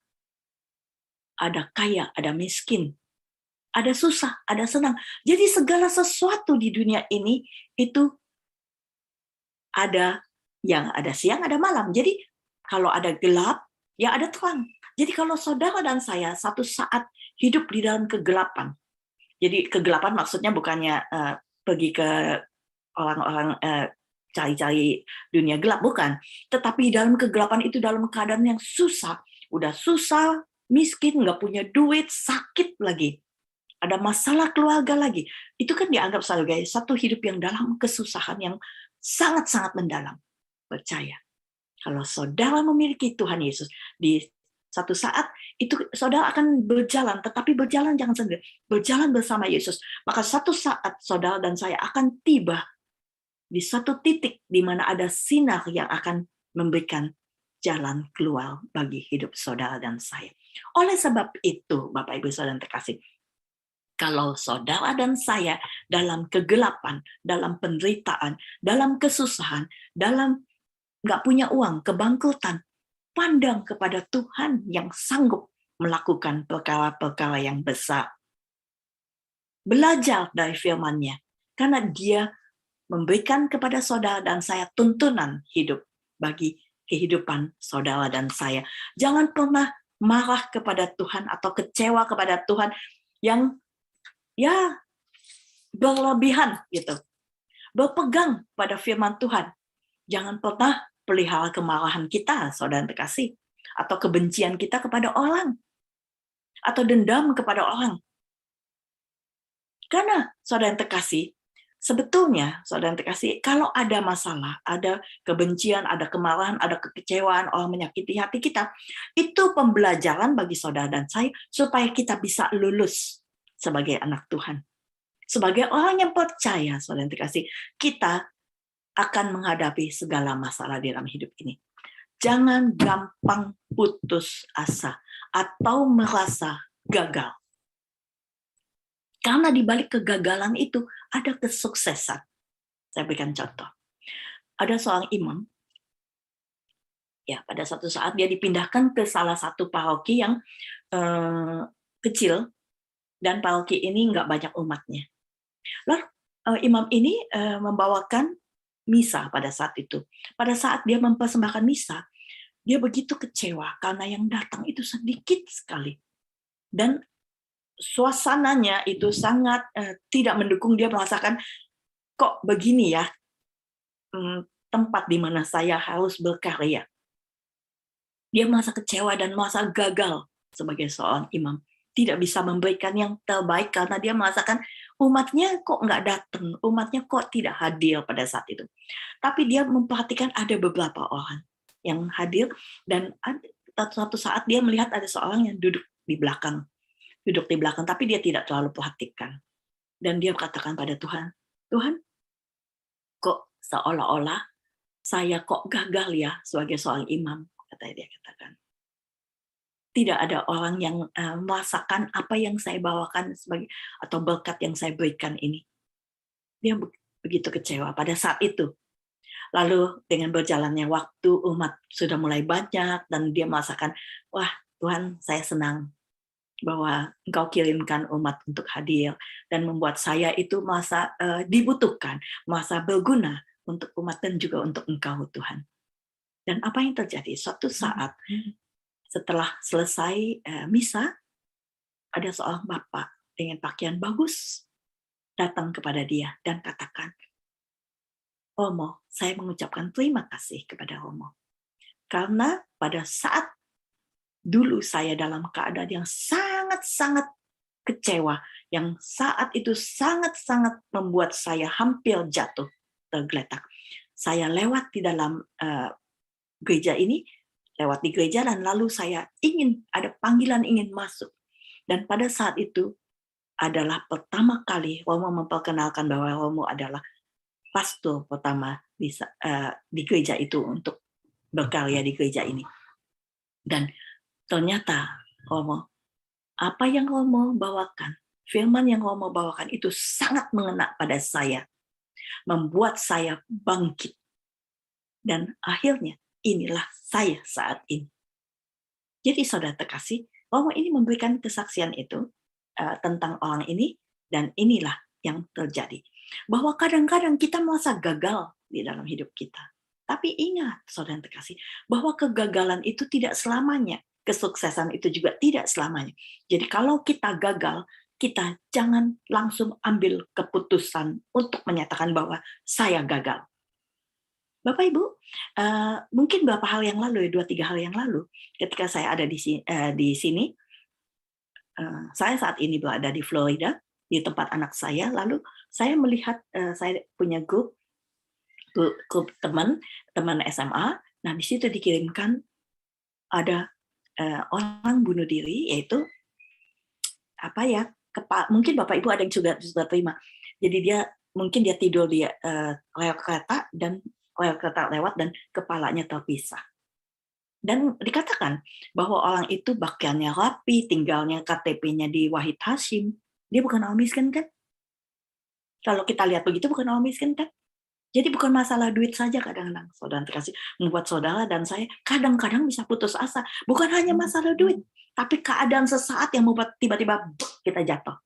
Ada kaya, ada miskin. Ada susah, ada senang. Jadi segala sesuatu di dunia ini itu ada yang ada siang, ada malam. Jadi kalau ada gelap, ya ada terang. Jadi kalau saudara dan saya satu saat hidup di dalam kegelapan. Jadi kegelapan maksudnya bukannya pergi ke orang-orang cari-cari dunia gelap, bukan. Tetapi dalam kegelapan itu dalam keadaan yang susah. Udah susah, miskin, nggak punya duit, sakit lagi. Ada masalah keluarga lagi. Itu kan dianggap sebagai satu hidup yang dalam kesusahan yang sangat-sangat mendalam. Percaya. Kalau saudara memiliki Tuhan Yesus, di satu saat itu saudara akan berjalan, tetapi berjalan jangan sendiri. Berjalan bersama Yesus. Maka satu saat saudara dan saya akan tiba di satu titik di mana ada sinar yang akan memberikan jalan keluar bagi hidup saudara dan saya. Oleh sebab itu, Bapak Ibu Saudara yang terkasih, kalau saudara dan saya dalam kegelapan, dalam penderitaan, dalam kesusahan, dalam nggak punya uang, kebangkrutan, pandang kepada Tuhan yang sanggup melakukan perkara-perkara yang besar. Belajar dari firman-Nya, karena Dia memberikan kepada saudara dan saya tuntunan hidup bagi kehidupan saudara dan saya. Jangan pernah marah kepada Tuhan atau kecewa kepada Tuhan yang ya berlebihan gitu. Berpegang pada firman Tuhan. Jangan pernah pelihara kemarahan kita, saudara terkasih, atau kebencian kita kepada orang, atau dendam kepada orang. Karena saudara terkasih, sebetulnya, saudara yang terkasih, kalau ada masalah, ada kebencian, ada kemarahan, ada kekecewaan, orang menyakiti hati kita, itu pembelajaran bagi saudara dan saya supaya kita bisa lulus sebagai anak Tuhan. Sebagai orang yang percaya, saudara yang terkasih, kita akan menghadapi segala masalah di dalam hidup ini. Jangan gampang putus asa atau merasa gagal. Karena di balik kegagalan itu ada kesuksesan. Saya berikan contoh. Ada seorang imam, ya pada suatu saat dia dipindahkan ke salah satu paroki yang kecil, dan paroki ini nggak banyak umatnya. Lalu imam ini membawakan misa pada saat itu. Pada saat dia mempersembahkan misa, dia begitu kecewa karena yang datang itu sedikit sekali. Dan suasananya itu sangat tidak mendukung. Dia merasakan, kok begini ya tempat di mana saya harus berkarya. Dia merasa kecewa dan merasa gagal sebagai seorang imam. Tidak bisa memberikan yang terbaik karena dia merasakan umatnya kok nggak datang, umatnya kok tidak hadir pada saat itu. Tapi dia memperhatikan ada beberapa orang yang hadir, dan suatu saat dia melihat ada seorang yang duduk di belakang, tapi dia tidak terlalu perhatikan. Dan dia katakan pada Tuhan, Tuhan, kok seolah-olah saya kok gagal ya sebagai seorang imam, dia katakan. Tidak ada orang yang merasakan apa yang saya bawakan sebagai atau berkat yang saya berikan ini. Dia begitu kecewa pada saat itu. Lalu dengan berjalannya waktu, umat sudah mulai banyak, dan dia merasakan, wah Tuhan, saya senang bahwa Engkau kirimkan umat untuk hadir dan membuat saya itu merasa dibutuhkan, merasa berguna untuk umat dan juga untuk Engkau, Tuhan. Dan apa yang terjadi? Suatu saat setelah selesai misa, ada seorang bapak dengan pakaian bagus datang kepada dia dan katakan, Romo, saya mengucapkan terima kasih kepada Romo. Karena pada saat dulu saya dalam keadaan yang sangat-sangat kecewa, yang saat itu sangat-sangat membuat saya hampir jatuh tergeletak. Saya lewat di dalam gereja ini, lewat di gereja, dan lalu saya ada panggilan ingin masuk. Dan pada saat itu adalah pertama kali Romo memperkenalkan bahwa Romo adalah pastor pertama di gereja itu untuk berkarya di gereja ini. Dan ternyata Romo, apa yang Romo bawakan, firman yang Romo bawakan itu sangat mengena pada saya, membuat saya bangkit. Dan akhirnya inilah saya saat ini. Jadi saudara terkasih, Romo ini memberikan kesaksian itu tentang orang ini, dan inilah yang terjadi. Bahwa kadang-kadang kita merasa gagal di dalam hidup kita. Tapi ingat, saudara terkasih, bahwa kegagalan itu tidak selamanya. Kesuksesan itu juga tidak selamanya. Jadi kalau kita gagal, kita jangan langsung ambil keputusan untuk menyatakan bahwa saya gagal. Bapak Ibu, mungkin beberapa hal yang lalu, 2-3 hal yang lalu, ketika saya ada di sini, saya saat ini berada di Florida, di tempat anak saya, lalu saya melihat, saya punya grup teman SMA, nah di situ dikirimkan ada orang bunuh diri, yaitu mungkin Bapak Ibu ada yang sudah terima. Jadi mungkin dia tidur di rel kereta dan rel kereta lewat dan kepalanya terpisah. Dan dikatakan bahwa orang itu pakaiannya rapi, tinggalnya KTP-nya di Wahid Hashim. Dia bukan orang miskin kan? Kalau kita lihat begitu bukan orang miskin kan? Jadi bukan masalah duit saja kadang-kadang, saudara terkasih, membuat saudara dan saya kadang-kadang bisa putus asa. Bukan hanya masalah duit, tapi keadaan sesaat yang membuat tiba-tiba kita jatuh.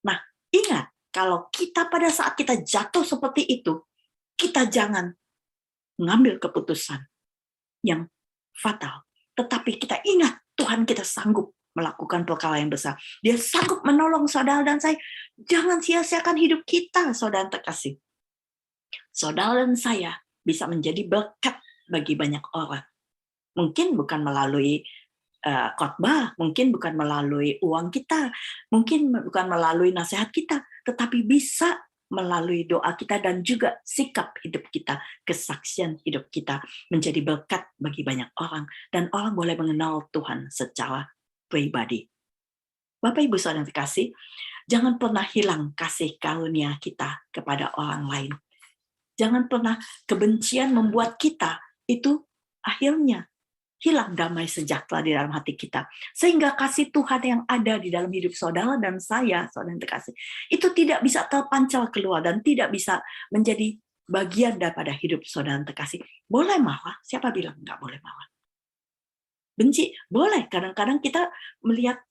Nah, ingat, kalau kita pada saat kita jatuh seperti itu, kita jangan mengambil keputusan yang fatal. Tetapi kita ingat, Tuhan kita sanggup melakukan perkara yang besar. Dia sanggup menolong saudara dan saya. Jangan sia-siakan hidup kita, saudara terkasih. Saudara dan saya bisa menjadi berkat bagi banyak orang. Mungkin bukan melalui khotbah, mungkin bukan melalui uang kita, mungkin bukan melalui nasihat kita, tetapi bisa melalui doa kita dan juga sikap hidup kita, kesaksian hidup kita menjadi berkat bagi banyak orang, dan orang boleh mengenal Tuhan secara pribadi. Bapak Ibu saudara terkasih, jangan pernah hilang kasih karunia kita kepada orang lain. Jangan pernah kebencian membuat kita itu akhirnya hilang damai sejahtera di dalam hati kita. Sehingga kasih Tuhan yang ada di dalam hidup saudara dan saya, saudara terkasih, itu tidak bisa terpancar keluar dan tidak bisa menjadi bagian daripada hidup saudara terkasih. Boleh marah, siapa bilang nggak boleh marah? Benci, boleh. Kadang-kadang kita melihat,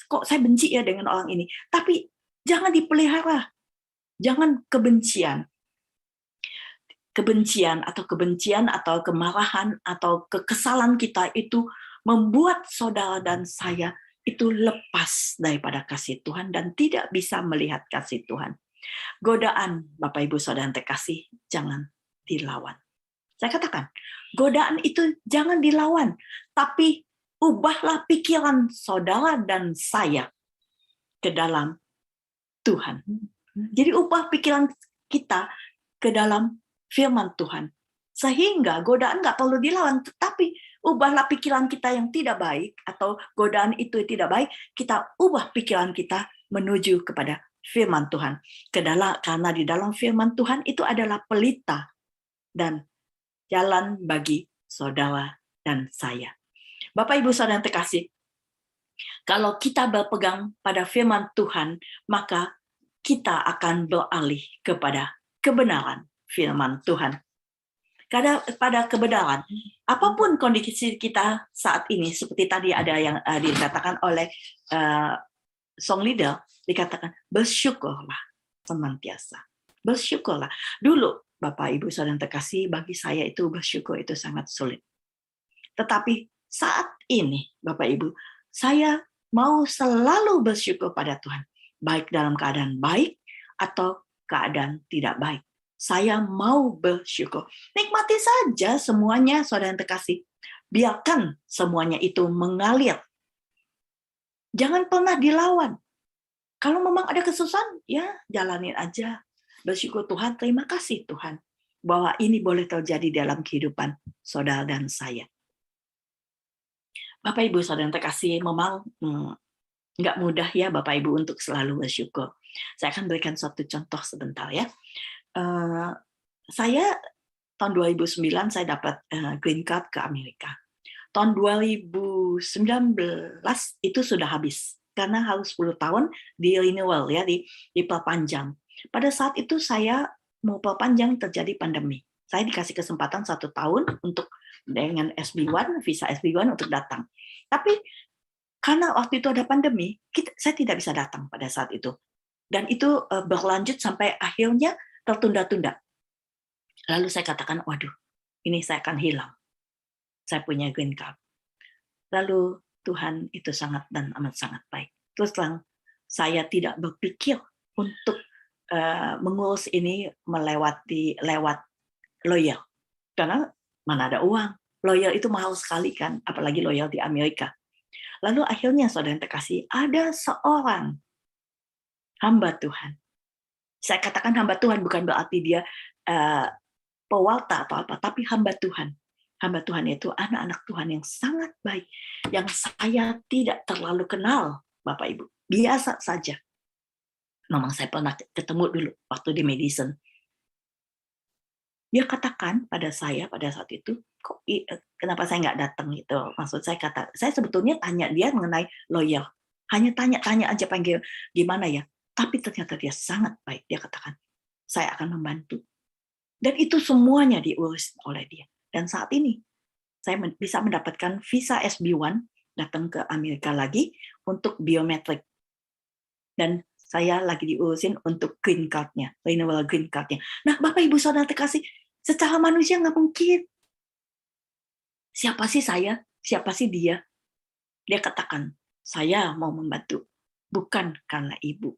kok saya benci ya dengan orang ini. Tapi jangan dipelihara. Jangan kebencian atau kemarahan atau kekesalan kita itu membuat saudara dan saya itu lepas daripada kasih Tuhan dan tidak bisa melihat kasih Tuhan. Godaan, Bapak Ibu saudara terkasih, jangan dilawan. Saya katakan, godaan itu jangan dilawan, tapi ubahlah pikiran saudara dan saya ke dalam Tuhan. Jadi ubah pikiran kita ke dalam firman Tuhan. Sehingga godaan nggak perlu dilawan, tetapi ubahlah pikiran kita yang tidak baik, atau godaan itu tidak baik, kita ubah pikiran kita menuju kepada firman Tuhan. Karena di dalam firman Tuhan itu adalah pelita dan jalan bagi saudara dan saya. Bapak Ibu saudara yang terkasih, kalau kita berpegang pada firman Tuhan, maka kita akan beralih kepada kebenaran firman Tuhan. Karena pada kebenaran, apapun kondisi kita saat ini, seperti tadi ada yang dikatakan oleh song leader, dikatakan bersyukurlah senantiasa. Bersyukurlah. Dulu, Bapak Ibu saudara terkasih, bagi saya itu bersyukur itu sangat sulit. Tetapi saat ini Bapak Ibu, saya mau selalu bersyukur pada Tuhan, baik dalam keadaan baik atau keadaan tidak baik. Saya mau bersyukur. Nikmati saja semuanya, saudara yang terkasih. Biarkan semuanya itu mengalir. Jangan pernah dilawan. Kalau memang ada kesusahan, ya jalanin aja. Bersyukur Tuhan, terima kasih Tuhan, bahwa ini boleh terjadi dalam kehidupan saudara dan saya. Bapak Ibu saudara yang terkasih, memang nggak mudah ya Bapak Ibu untuk selalu bersyukur. Saya akan berikan suatu contoh sebentar ya. Saya tahun 2009 saya dapat green card ke Amerika. Tahun 2019 itu sudah habis karena harus 10 tahun di renewal ya, diperpanjang. Pada saat itu saya mau perpanjang, terjadi pandemi. Saya dikasih kesempatan 1 tahun untuk dengan SB1, visa SB1 untuk datang. Tapi karena waktu itu ada pandemi, saya tidak bisa datang pada saat itu. Dan itu berlanjut sampai akhirnya tertunda-tunda. Lalu saya katakan, waduh, ini saya akan hilang. Saya punya green card. Lalu Tuhan itu sangat dan amat sangat baik. Terus terang, saya tidak berpikir untuk mengurus ini lewat lawyer. Karena mana ada uang. Lawyer itu mahal sekali kan, apalagi lawyer di Amerika. Lalu akhirnya saudara yang terkasih, ada seorang hamba Tuhan. Saya katakan hamba Tuhan bukan berarti dia pewarta atau apa, tapi hamba Tuhan. Hamba Tuhan itu anak-anak Tuhan yang sangat baik, yang saya tidak terlalu kenal, Bapak Ibu. Biasa saja. Memang saya pernah ketemu dulu waktu di Madison. Dia katakan pada saya pada saat itu, kok kenapa saya nggak datang gitu. Maksud saya saya sebetulnya tanya dia mengenai lawyer. Hanya tanya-tanya aja panggil gimana ya. Tapi ternyata dia sangat baik. Dia katakan, saya akan membantu. Dan itu semuanya diurus oleh dia. Dan saat ini, saya bisa mendapatkan visa SB1, datang ke Amerika lagi, untuk biometrik. Dan saya lagi diurusin untuk green card-nya, renewal green card-nya. Nah, Bapak Ibu Saudara terkasih, secara manusia nggak mungkin. Siapa sih saya? Siapa sih dia? Dia katakan, saya mau membantu. Bukan karena ibu.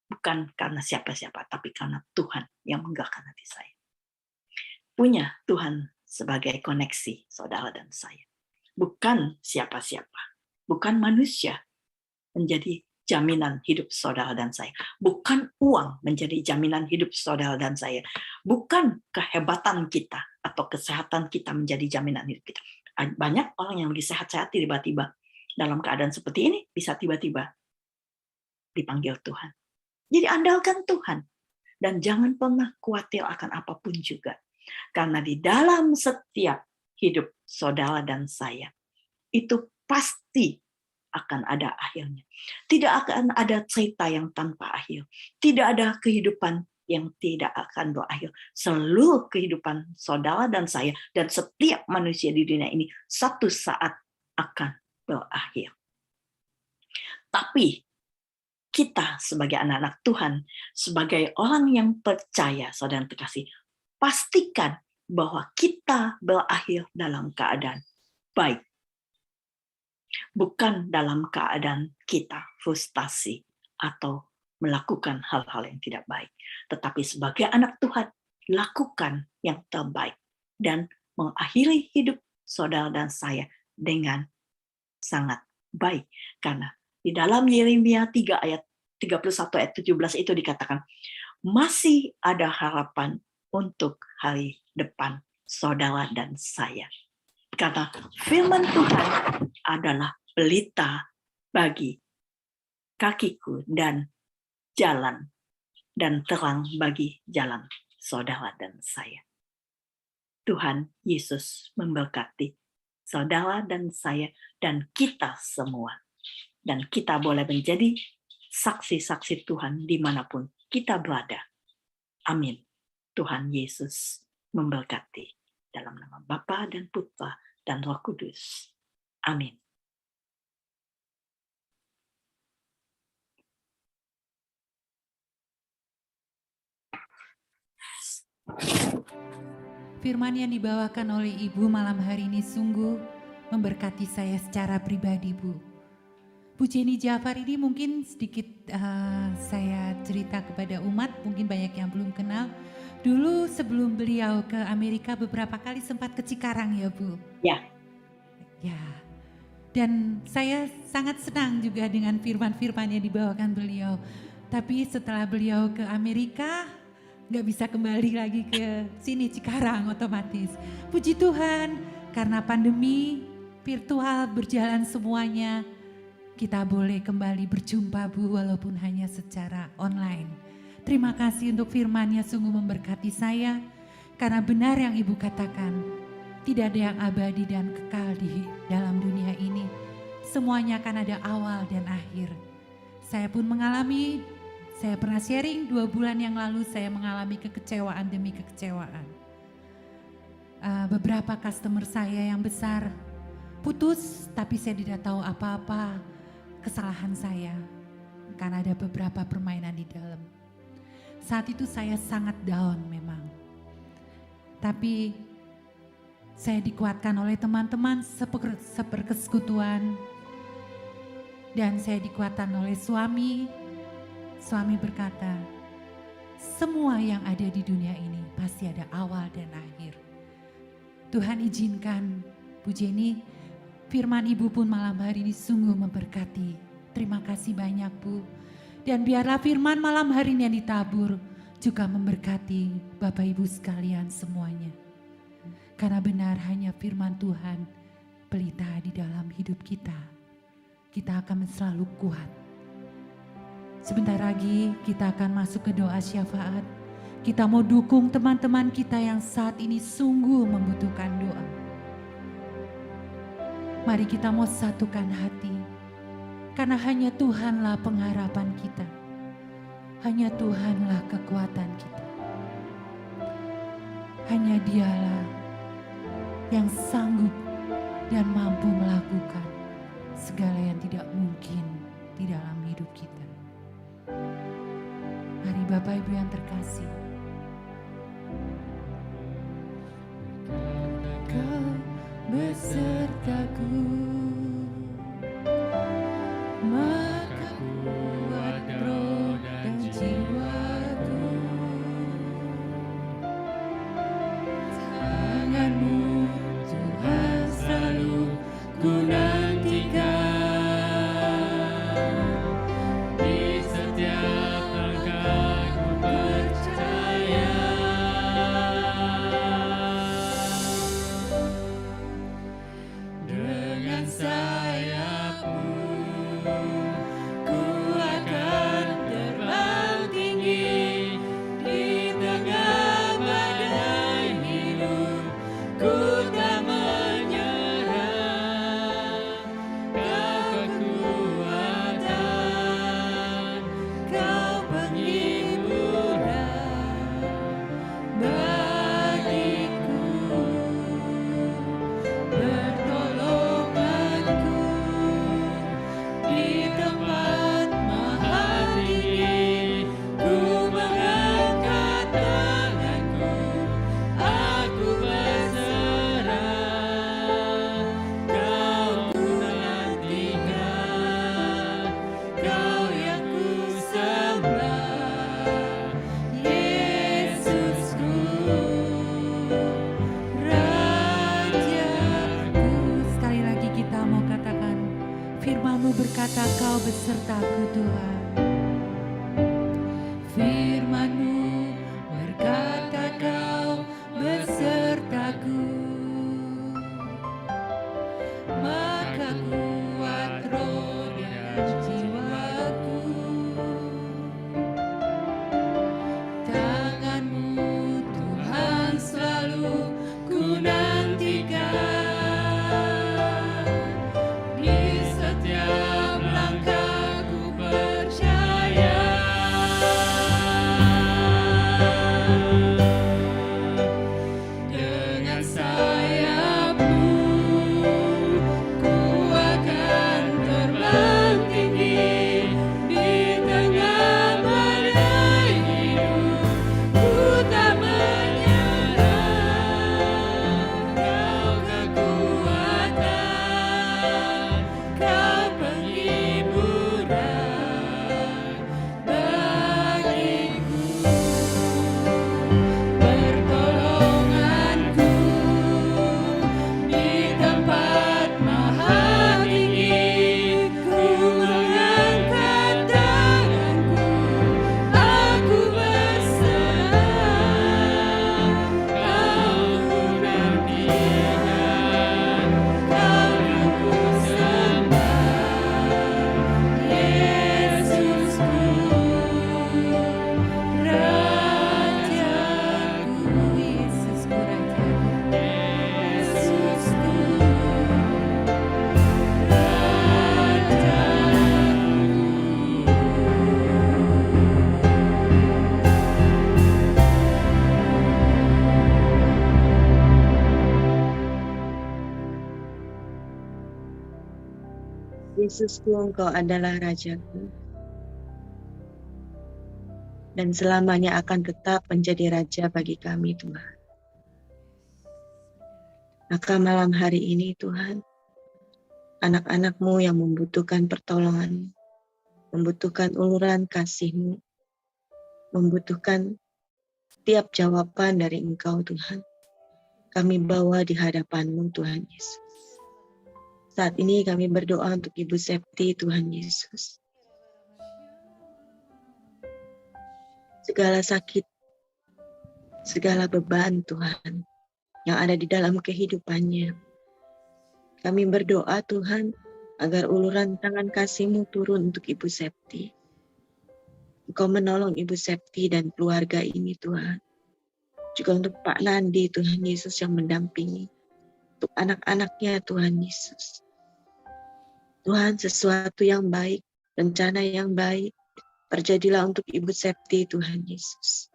Bukan karena siapa-siapa, tapi karena Tuhan yang menggerakkan hati saya. Punya Tuhan sebagai koneksi saudara dan saya. Bukan siapa-siapa. Bukan manusia menjadi jaminan hidup saudara dan saya. Bukan uang menjadi jaminan hidup saudara dan saya. Bukan kehebatan kita atau kesehatan kita menjadi jaminan hidup kita. Banyak orang yang lagi sehat-sehat tiba-tiba dalam keadaan seperti ini bisa tiba-tiba dipanggil Tuhan. Jadi andalkan Tuhan. Dan jangan pernah khawatir akan apapun juga. Karena di dalam setiap hidup saudara dan saya, itu pasti akan ada akhirnya. Tidak akan ada cerita yang tanpa akhir. Tidak ada kehidupan yang tidak akan berakhir. Seluruh kehidupan saudara dan saya, dan setiap manusia di dunia ini, satu saat akan berakhir. Tapi, kita sebagai anak-anak Tuhan, sebagai orang yang percaya, saudara terkasih, pastikan bahwa kita berakhir dalam keadaan baik. Bukan dalam keadaan kita frustasi atau melakukan hal-hal yang tidak baik. Tetapi sebagai anak Tuhan, lakukan yang terbaik. Dan mengakhiri hidup saudara dan saya dengan sangat baik. Karena di dalam Yeremia 3 ayat 31 ayat 17 itu dikatakan, masih ada harapan untuk hari depan saudara dan saya. Karena firman Tuhan adalah pelita bagi kakiku dan jalan dan terang bagi jalan saudara dan saya. Tuhan Yesus memberkati saudara dan saya dan kita semua. Dan kita boleh menjadi saksi-saksi Tuhan dimanapun kita berada. Amin. Tuhan Yesus memberkati. Dalam nama Bapa dan Putra dan Roh Kudus. Amin. Firman yang dibawakan oleh Ibu malam hari ini sungguh memberkati saya secara pribadi, Bu. Bu Jenny Jafar ini mungkin sedikit saya cerita kepada umat, mungkin banyak yang belum kenal. Dulu sebelum beliau ke Amerika beberapa kali sempat ke Cikarang ya, Bu? Ya. Ya. Dan saya sangat senang juga dengan firman-firman yang dibawakan beliau. Tapi setelah beliau ke Amerika, nggak bisa kembali lagi ke sini Cikarang otomatis. Puji Tuhan, karena pandemi virtual berjalan semuanya, kita boleh kembali berjumpa, Bu, walaupun hanya secara online. Terima kasih untuk firman-Nya, sungguh memberkati saya. Karena benar yang Ibu katakan, tidak ada yang abadi dan kekal di dalam dunia ini. Semuanya akan ada awal dan akhir. Saya pun mengalami, saya pernah sharing 2 bulan yang lalu saya mengalami kekecewaan demi kekecewaan. Beberapa customer saya yang besar putus, tapi saya tidak tahu apa-apa kesalahan saya. Karena ada beberapa permainan di dalam. Saat itu saya sangat down memang. Tapi saya dikuatkan oleh teman-teman seperkesekutuan. Dan saya dikuatkan oleh suami. Suami berkata, semua yang ada di dunia ini pasti ada awal dan akhir. Tuhan izinkan, Bu Jenny, firman Ibu pun malam hari ini sungguh memberkati. Terima kasih banyak, Bu. Dan biarlah firman malam hari ini yang ditabur juga memberkati Bapak Ibu sekalian semuanya. Karena benar hanya firman Tuhan pelita di dalam hidup kita. Kita akan selalu kuat. Sebentar lagi kita akan masuk ke doa syafaat. Kita mau dukung teman-teman kita yang saat ini sungguh membutuhkan doa. Mari kita mau satukan hati. Karena hanya Tuhanlah pengharapan kita. Hanya Tuhanlah kekuatan kita. Hanya Dialah yang sanggup dan mampu melakukan segala yang tidak mungkin di dalam hidup kita. Mari Bapak Ibu yang terkasih. Kau besertaku, maka kuat roh dan jiwaku. Tangan-Mu Tuhan selalu ku nantikan. Di setiap langkah ku percaya. Dengan sayap-Mu ku akan terbang tinggi. Di tengah badai hidup ku tak menyerah. Kau kekuatan, Kau penghiburan bagiku, pertolonganku di tempat maha tinggi. Ku mengangkat tanganku, aku berserah. Kau ku nantikan, Kau yang ku sembah, Yesusku, Rajaku. Sekali lagi kita mau katakan, firman-Mu berkata Kau besertaku Tuhan. Firman-Mu berkata Kau besertaku, maka kuat roh dan jiwaku. Tangan-Mu Tuhan selalu ku nantikan. Di setiap langkah ku percaya. Dengan sayap-Mu ku akan Yesusku, Engkau adalah Rajaku, dan selamanya akan tetap menjadi Raja bagi kami, Tuhan. Maka malam hari ini, Tuhan, anak-anak-Mu yang membutuhkan pertolongan, membutuhkan uluran kasih-Mu, membutuhkan setiap jawaban dari Engkau, Tuhan, kami bawa di hadapan-Mu, Tuhan Yesus. Saat ini kami berdoa untuk Ibu Septi, Tuhan Yesus. Segala sakit, segala beban, Tuhan, yang ada di dalam kehidupannya. Kami berdoa, Tuhan, agar uluran tangan kasih-Mu turun untuk Ibu Septi. Engkau menolong Ibu Septi dan keluarga ini, Tuhan. Juga untuk Pak Nandi, Tuhan Yesus, yang mendampingi. Untuk anak-anaknya, Tuhan Yesus. Tuhan, sesuatu yang baik, rencana yang baik, terjadilah untuk Ibu Septi, Tuhan Yesus.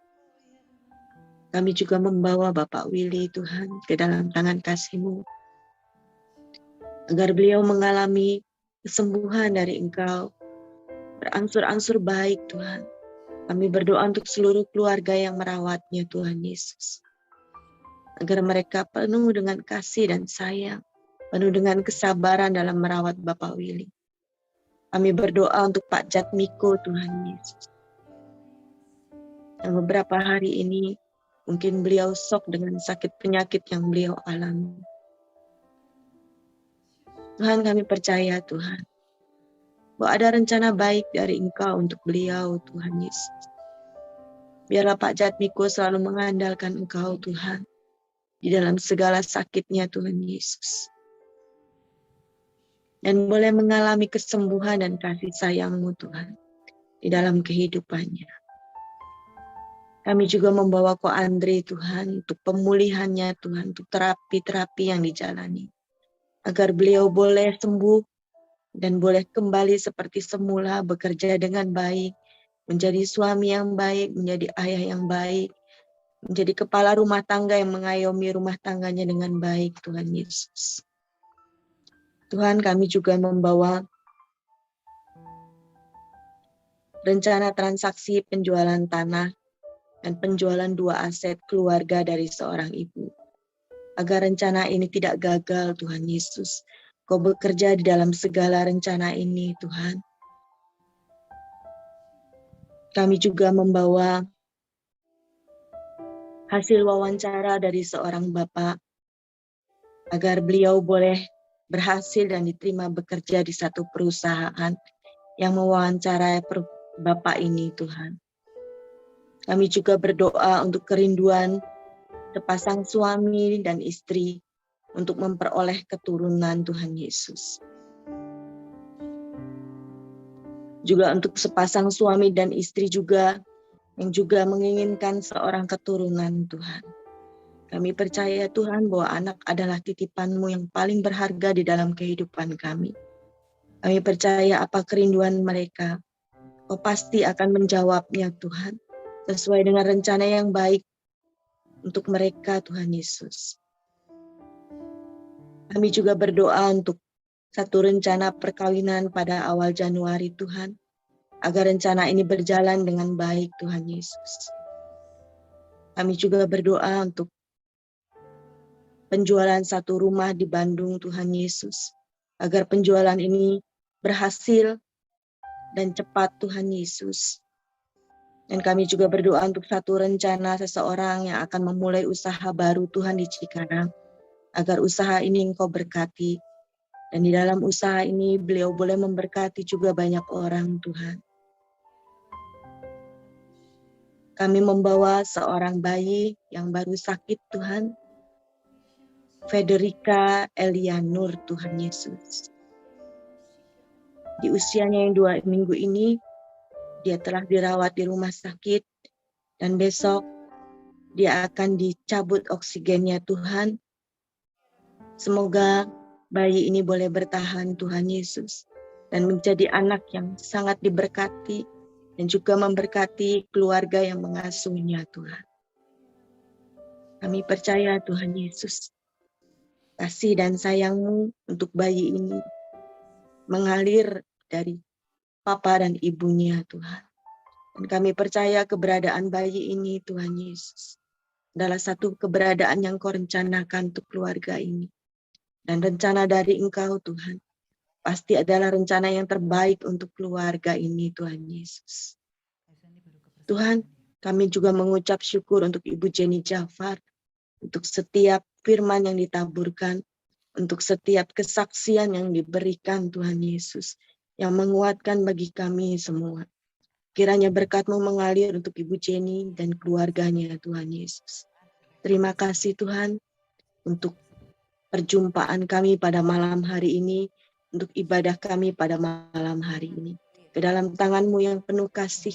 Kami juga membawa Bapak Willy, Tuhan, ke dalam tangan kasih-Mu, agar beliau mengalami kesembuhan dari Engkau, berangsur-angsur baik, Tuhan. Kami berdoa untuk seluruh keluarga yang merawatnya, Tuhan Yesus, agar mereka penuh dengan kasih dan sayang, penuh dengan kesabaran dalam merawat Bapak Willy. Kami berdoa untuk Pak Jatmiko, Tuhan Yesus, yang beberapa hari ini mungkin beliau shock dengan sakit penyakit yang beliau alami. Tuhan, kami percaya, Tuhan, bahwa ada rencana baik dari Engkau untuk beliau, Tuhan Yesus. Biarlah Pak Jatmiko selalu mengandalkan Engkau, Tuhan, di dalam segala sakitnya, Tuhan Yesus. Dan boleh mengalami kesembuhan dan kasih sayang-Mu, Tuhan, di dalam kehidupannya. Kami juga membawa Ko Andre, Tuhan, untuk pemulihannya, Tuhan, untuk terapi-terapi yang dijalani, agar beliau boleh sembuh dan boleh kembali seperti semula, bekerja dengan baik, menjadi suami yang baik, menjadi ayah yang baik, menjadi kepala rumah tangga yang mengayomi rumah tangganya dengan baik, Tuhan Yesus. Tuhan, kami juga membawa rencana transaksi penjualan tanah dan penjualan 2 aset keluarga dari seorang ibu. Agar rencana ini tidak gagal, Tuhan Yesus. Kau bekerja di dalam segala rencana ini, Tuhan. Kami juga membawa hasil wawancara dari seorang bapak, agar beliau boleh berhasil dan diterima bekerja di satu perusahaan yang mewawancarai bapak ini, Tuhan. Kami juga berdoa untuk kerinduan sepasang suami dan istri untuk memperoleh keturunan, Tuhan Yesus. Juga untuk sepasang suami dan istri juga yang juga menginginkan seorang keturunan, Tuhan. Kami percaya, Tuhan, bahwa anak adalah titipan-Mu yang paling berharga di dalam kehidupan kami. Kami percaya apa kerinduan mereka, Kau pasti akan menjawabnya, Tuhan, sesuai dengan rencana yang baik untuk mereka, Tuhan Yesus. Kami juga berdoa untuk satu rencana perkawinan pada awal Januari, Tuhan, agar rencana ini berjalan dengan baik, Tuhan Yesus. Kami juga berdoa untuk penjualan satu rumah di Bandung, Tuhan Yesus, agar penjualan ini berhasil dan cepat, Tuhan Yesus. Dan kami juga berdoa untuk satu rencana seseorang yang akan memulai usaha baru, Tuhan, di Cikarang, agar usaha ini Engkau berkati. Dan di dalam usaha ini beliau boleh memberkati juga banyak orang, Tuhan. Kami membawa seorang bayi yang baru sakit, Tuhan, Federica Elianur, Tuhan Yesus. Di usianya yang 2 minggu ini, dia telah dirawat di rumah sakit, dan besok dia akan dicabut oksigennya, Tuhan. Semoga bayi ini boleh bertahan, Tuhan Yesus, dan menjadi anak yang sangat diberkati, dan juga memberkati keluarga yang mengasuhnya, Tuhan. Kami percaya, Tuhan Yesus, kasih dan sayang-Mu untuk bayi ini mengalir dari papa dan ibunya Tuhan. Dan kami percaya keberadaan bayi ini Tuhan Yesus adalah satu keberadaan yang Kau rencanakan untuk keluarga ini. Dan rencana dari Engkau Tuhan pasti adalah rencana yang terbaik untuk keluarga ini Tuhan Yesus. Tuhan, kami juga mengucap syukur untuk Ibu Jenny Jafar, untuk setiap firman yang ditaburkan, untuk setiap kesaksian yang diberikan Tuhan Yesus, yang menguatkan bagi kami semua. Kiranya berkat-Mu mengalir untuk Ibu Jenny dan keluarganya Tuhan Yesus. Terima kasih Tuhan untuk perjumpaan kami pada malam hari ini, untuk ibadah kami pada malam hari ini. Ke dalam tangan-Mu yang penuh kasih,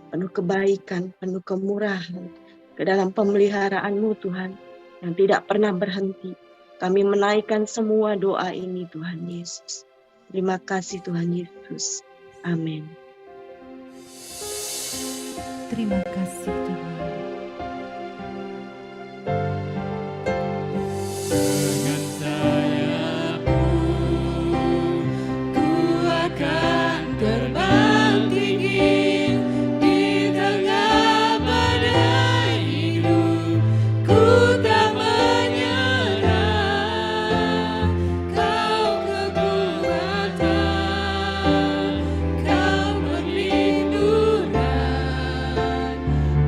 penuh kebaikan, penuh kemurahan, ke dalam pemeliharaan-Mu Tuhan, yang tidak pernah berhenti. Kami menaikkan semua doa ini Tuhan Yesus. Terima kasih Tuhan Yesus. Amin. Terima kasih Tuhan. Dengan sayap-Mu ku akan terbang tinggi di tengah badai hidup. Ku tak menyerah, Kau kekuatan, Kau perlindungan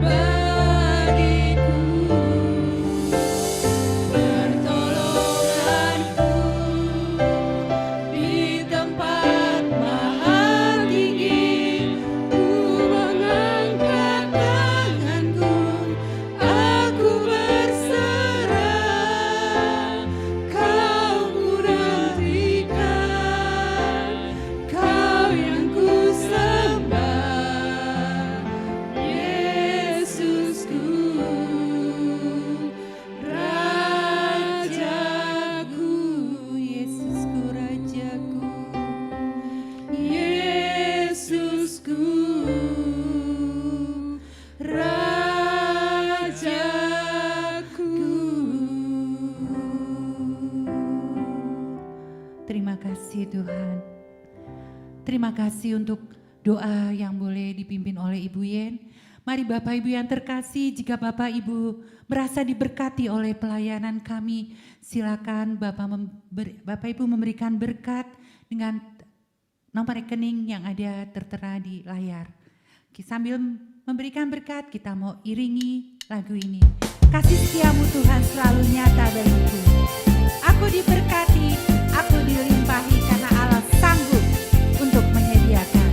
bagiku. Pertolonganku di tempat maha tinggi, ku mengangkat tanganku, aku berserah. Kau ku nantikan, Kau yang ku sembah, Yesusku, Rajaku, Yesusku Rajaku, Yesusku, Rajaku. terima kasih Tuhan. Terima kasih untuk doa yang boleh dipimpin oleh Ibu Yen. Mari Bapak Ibu yang terkasih, jika Bapak Ibu merasa diberkati oleh pelayanan kami, silakan Bapak Ibu memberikan berkat dengan nomor rekening yang ada tertera di layar. Sambil memberikan berkat, kita mau iringi lagu ini. Kasih setiamu Tuhan selalu nyata bagiku. Aku diberkati, aku dilimpahi karena Allah sanggup untuk menyediakan.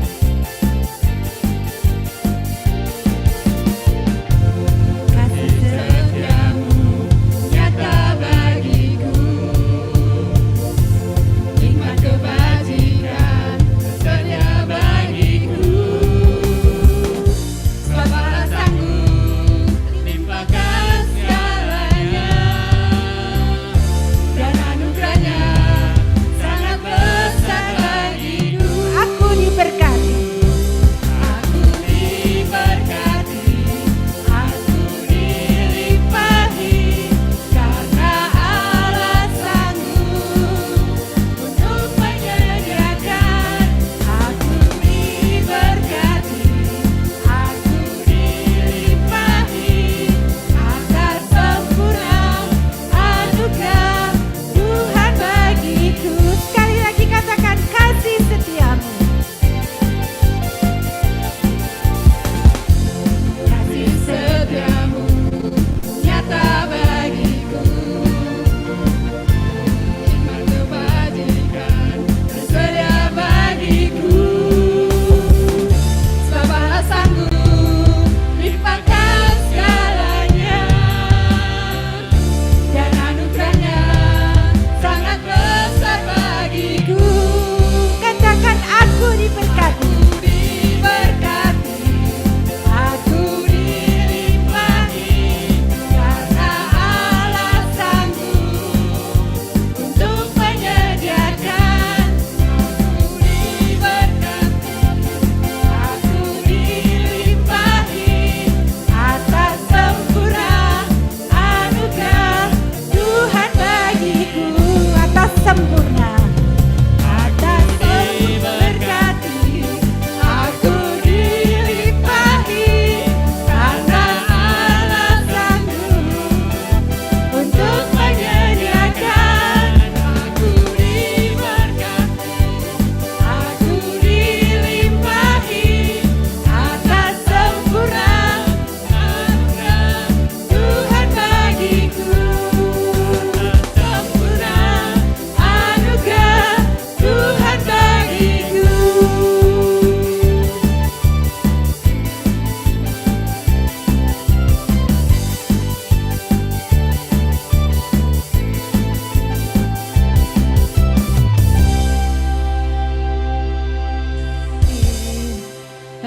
Kasih Setiamu nyata bagiku, nikmat kebajikan setia bagiku. Sebab Allah sanggup limpahkan segalanya, dan anugerahnya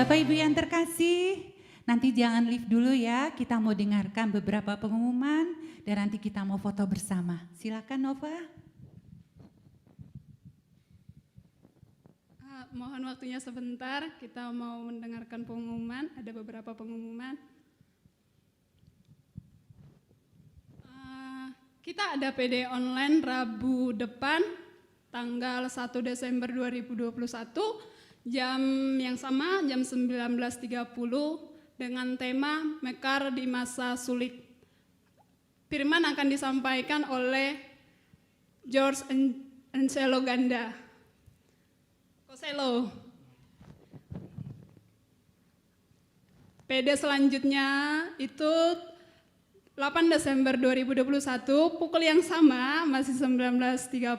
Bapak Ibu yang terkasih, nanti jangan live dulu ya, kita mau dengarkan beberapa pengumuman dan nanti kita mau foto bersama. Silakan Nova. Mohon waktunya sebentar, kita mau mendengarkan pengumuman, ada beberapa pengumuman. Kita ada PD online Rabu depan, tanggal 1 Desember 2021, jam yang sama, jam 19.30, dengan tema Mekar di Masa Sulit. Firman akan disampaikan oleh George Encelo Ganda. Koselo. PD selanjutnya itu 8 Desember 2021, pukul yang sama, masih 19.30,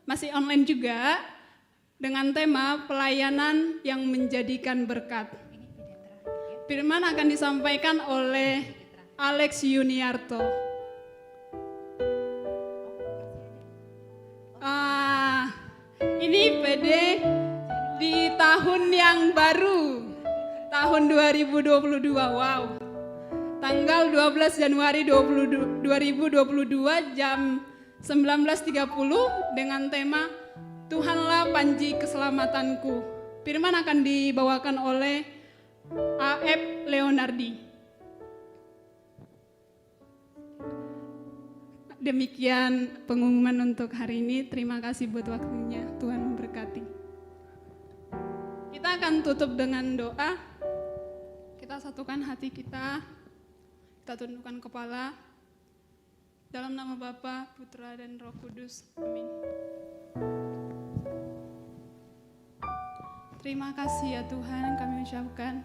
masih online juga, dengan tema pelayanan yang menjadikan berkat. Firman akan disampaikan oleh Alex Yuniarto. Ini PD di tahun yang baru, tahun 2022, wow. Tanggal 12 Januari 2022 jam 19.30 dengan tema Tuhanlah Panji Keselamatanku. Firman akan dibawakan oleh A.F. Leonardi. Demikian pengumuman untuk hari ini. Terima kasih buat waktunya. Tuhan memberkati. Kita akan tutup dengan doa. Kita satukan hati kita. Kita tundukkan kepala. Dalam nama Bapa, Putra, dan Roh Kudus. Amin. Terima kasih ya Tuhan, kami ucapkan.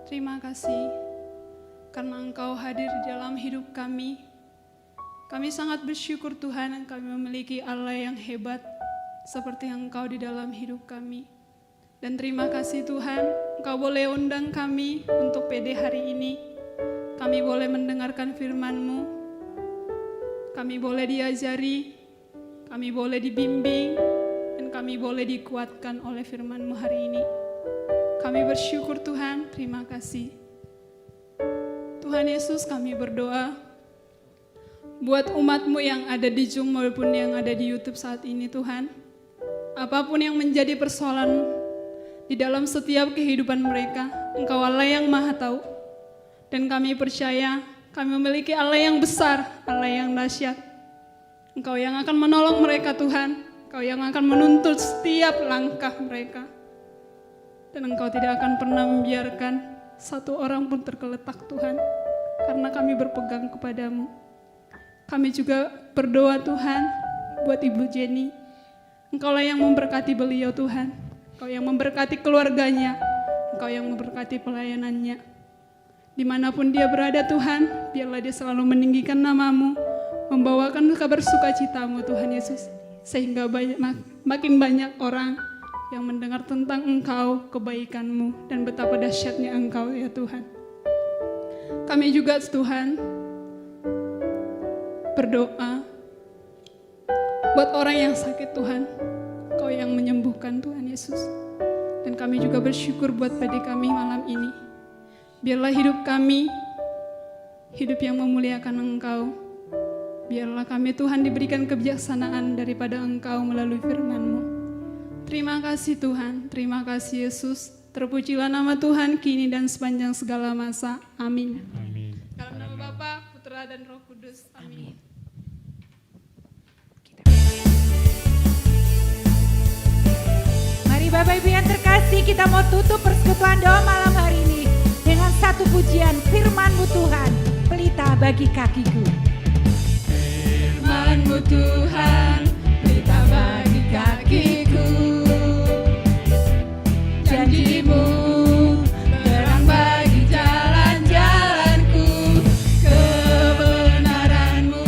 Terima kasih karena Engkau hadir di dalam hidup kami. Kami sangat bersyukur Tuhan, kami memiliki Allah yang hebat seperti Engkau di dalam hidup kami. Dan terima kasih Tuhan, Engkau boleh undang kami untuk PD hari ini. Kami boleh mendengarkan firman-Mu, kami boleh diajari, kami boleh dibimbing, dan kami boleh dikuatkan oleh firman-Mu hari ini. Kami bersyukur Tuhan, terima kasih. Tuhan Yesus, kami berdoa buat umat-Mu yang ada di Zoom maupun yang ada di YouTube saat ini Tuhan. Apapun yang menjadi persoalan di dalam setiap kehidupan mereka, Engkau Allah yang Maha Tahu. Dan kami percaya kami memiliki Allah yang besar, Allah yang dahsyat. Engkau yang akan menolong mereka Tuhan, Engkau yang akan menuntut setiap langkah mereka. Dan Engkau tidak akan pernah membiarkan satu orang pun tergeletak Tuhan, karena kami berpegang kepadamu. Kami juga berdoa Tuhan buat Ibu Jenny. Engkaulah yang memberkati beliau Tuhan. Engkau yang memberkati keluarganya. Engkau yang memberkati pelayanannya. Dimanapun dia berada Tuhan, biarlah dia selalu meninggikan nama-Mu, membawakan kabar sukacita-Mu Tuhan Yesus. Sehingga makin banyak orang yang mendengar tentang Engkau, kebaikan-Mu, dan betapa dahsyatnya Engkau ya Tuhan. Kami juga Tuhan berdoa buat orang yang sakit Tuhan, Kau yang menyembuhkan Tuhan Yesus. Dan kami juga bersyukur buat PD kami malam ini. Biarlah hidup kami, hidup yang memuliakan Engkau. Biarlah kami Tuhan diberikan kebijaksanaan daripada Engkau melalui firman-Mu. Terima kasih Tuhan, terima kasih Yesus. Terpujilah nama Tuhan kini dan sepanjang segala masa. Amin. Amin. Dalam nama Bapa, Putra, dan Roh Kudus. Amin. Mari Bapak Ibu yang terkasih, kita mau tutup persekutuan doa malam hari ini dengan satu pujian firman-Mu Tuhan, pelita bagi kakiku. Firman-Mu Tuhan, pelita bagi kakiku. Janji-Mu terang bagi jalan-jalanku. Kebenaran-Mu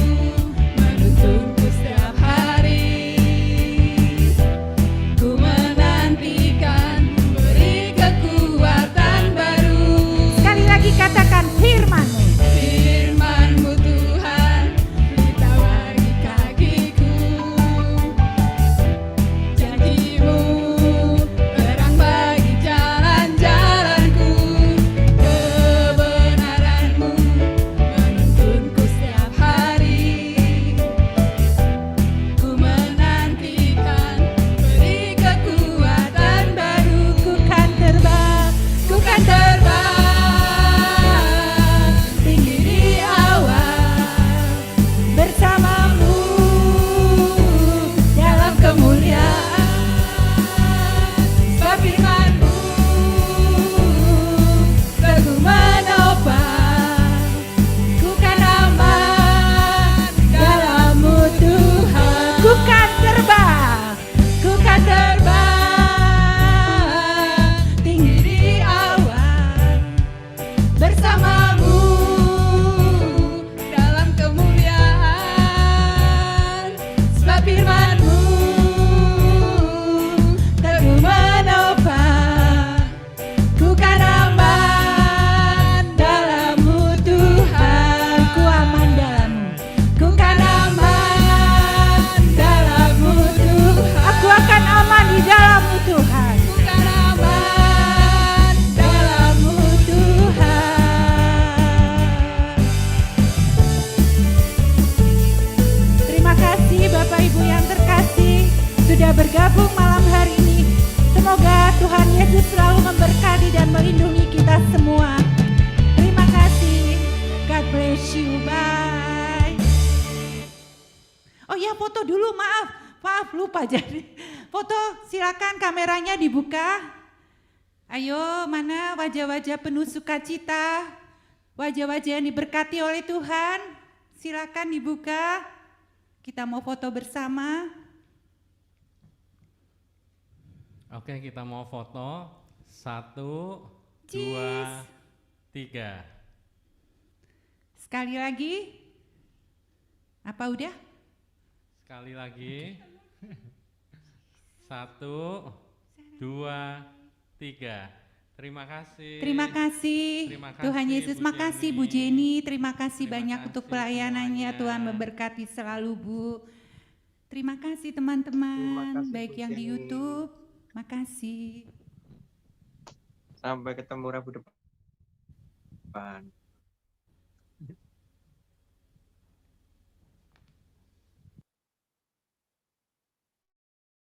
menuntunku setiap hari. Ku menantikan beri kekuatan baru. Sekali lagi katakan firman-Mu. Firman-Mu Tuhan, pelita bagi kakiku. sudah bergabung malam hari ini. Semoga Tuhan Yesus selalu memberkati dan melindungi kita semua. Terima kasih. God bless you. Bye. Oh ya, foto dulu, maaf lupa jadi. Foto, silakan kameranya dibuka. Ayo, mana wajah-wajah penuh sukacita, wajah-wajah yang diberkati oleh Tuhan. Silakan dibuka. Kita mau foto bersama. Oke, kita mau foto. 1, 2, Cheese. 3. Sekali lagi. Apa udah? Sekali lagi. 1, 2, 3. Terima kasih. Terima kasih. Terima kasih, Tuhan Yesus, Bu makasih Jenny. Bu Jenny. Terima kasih Terima banyak kasih untuk pelayanannya. semuanya. Tuhan memberkati selalu Bu. Terima kasih teman-teman, Terima kasih, baik Bu yang di Jenny. YouTube. Makasih. Sampai ketemu Rabu depan.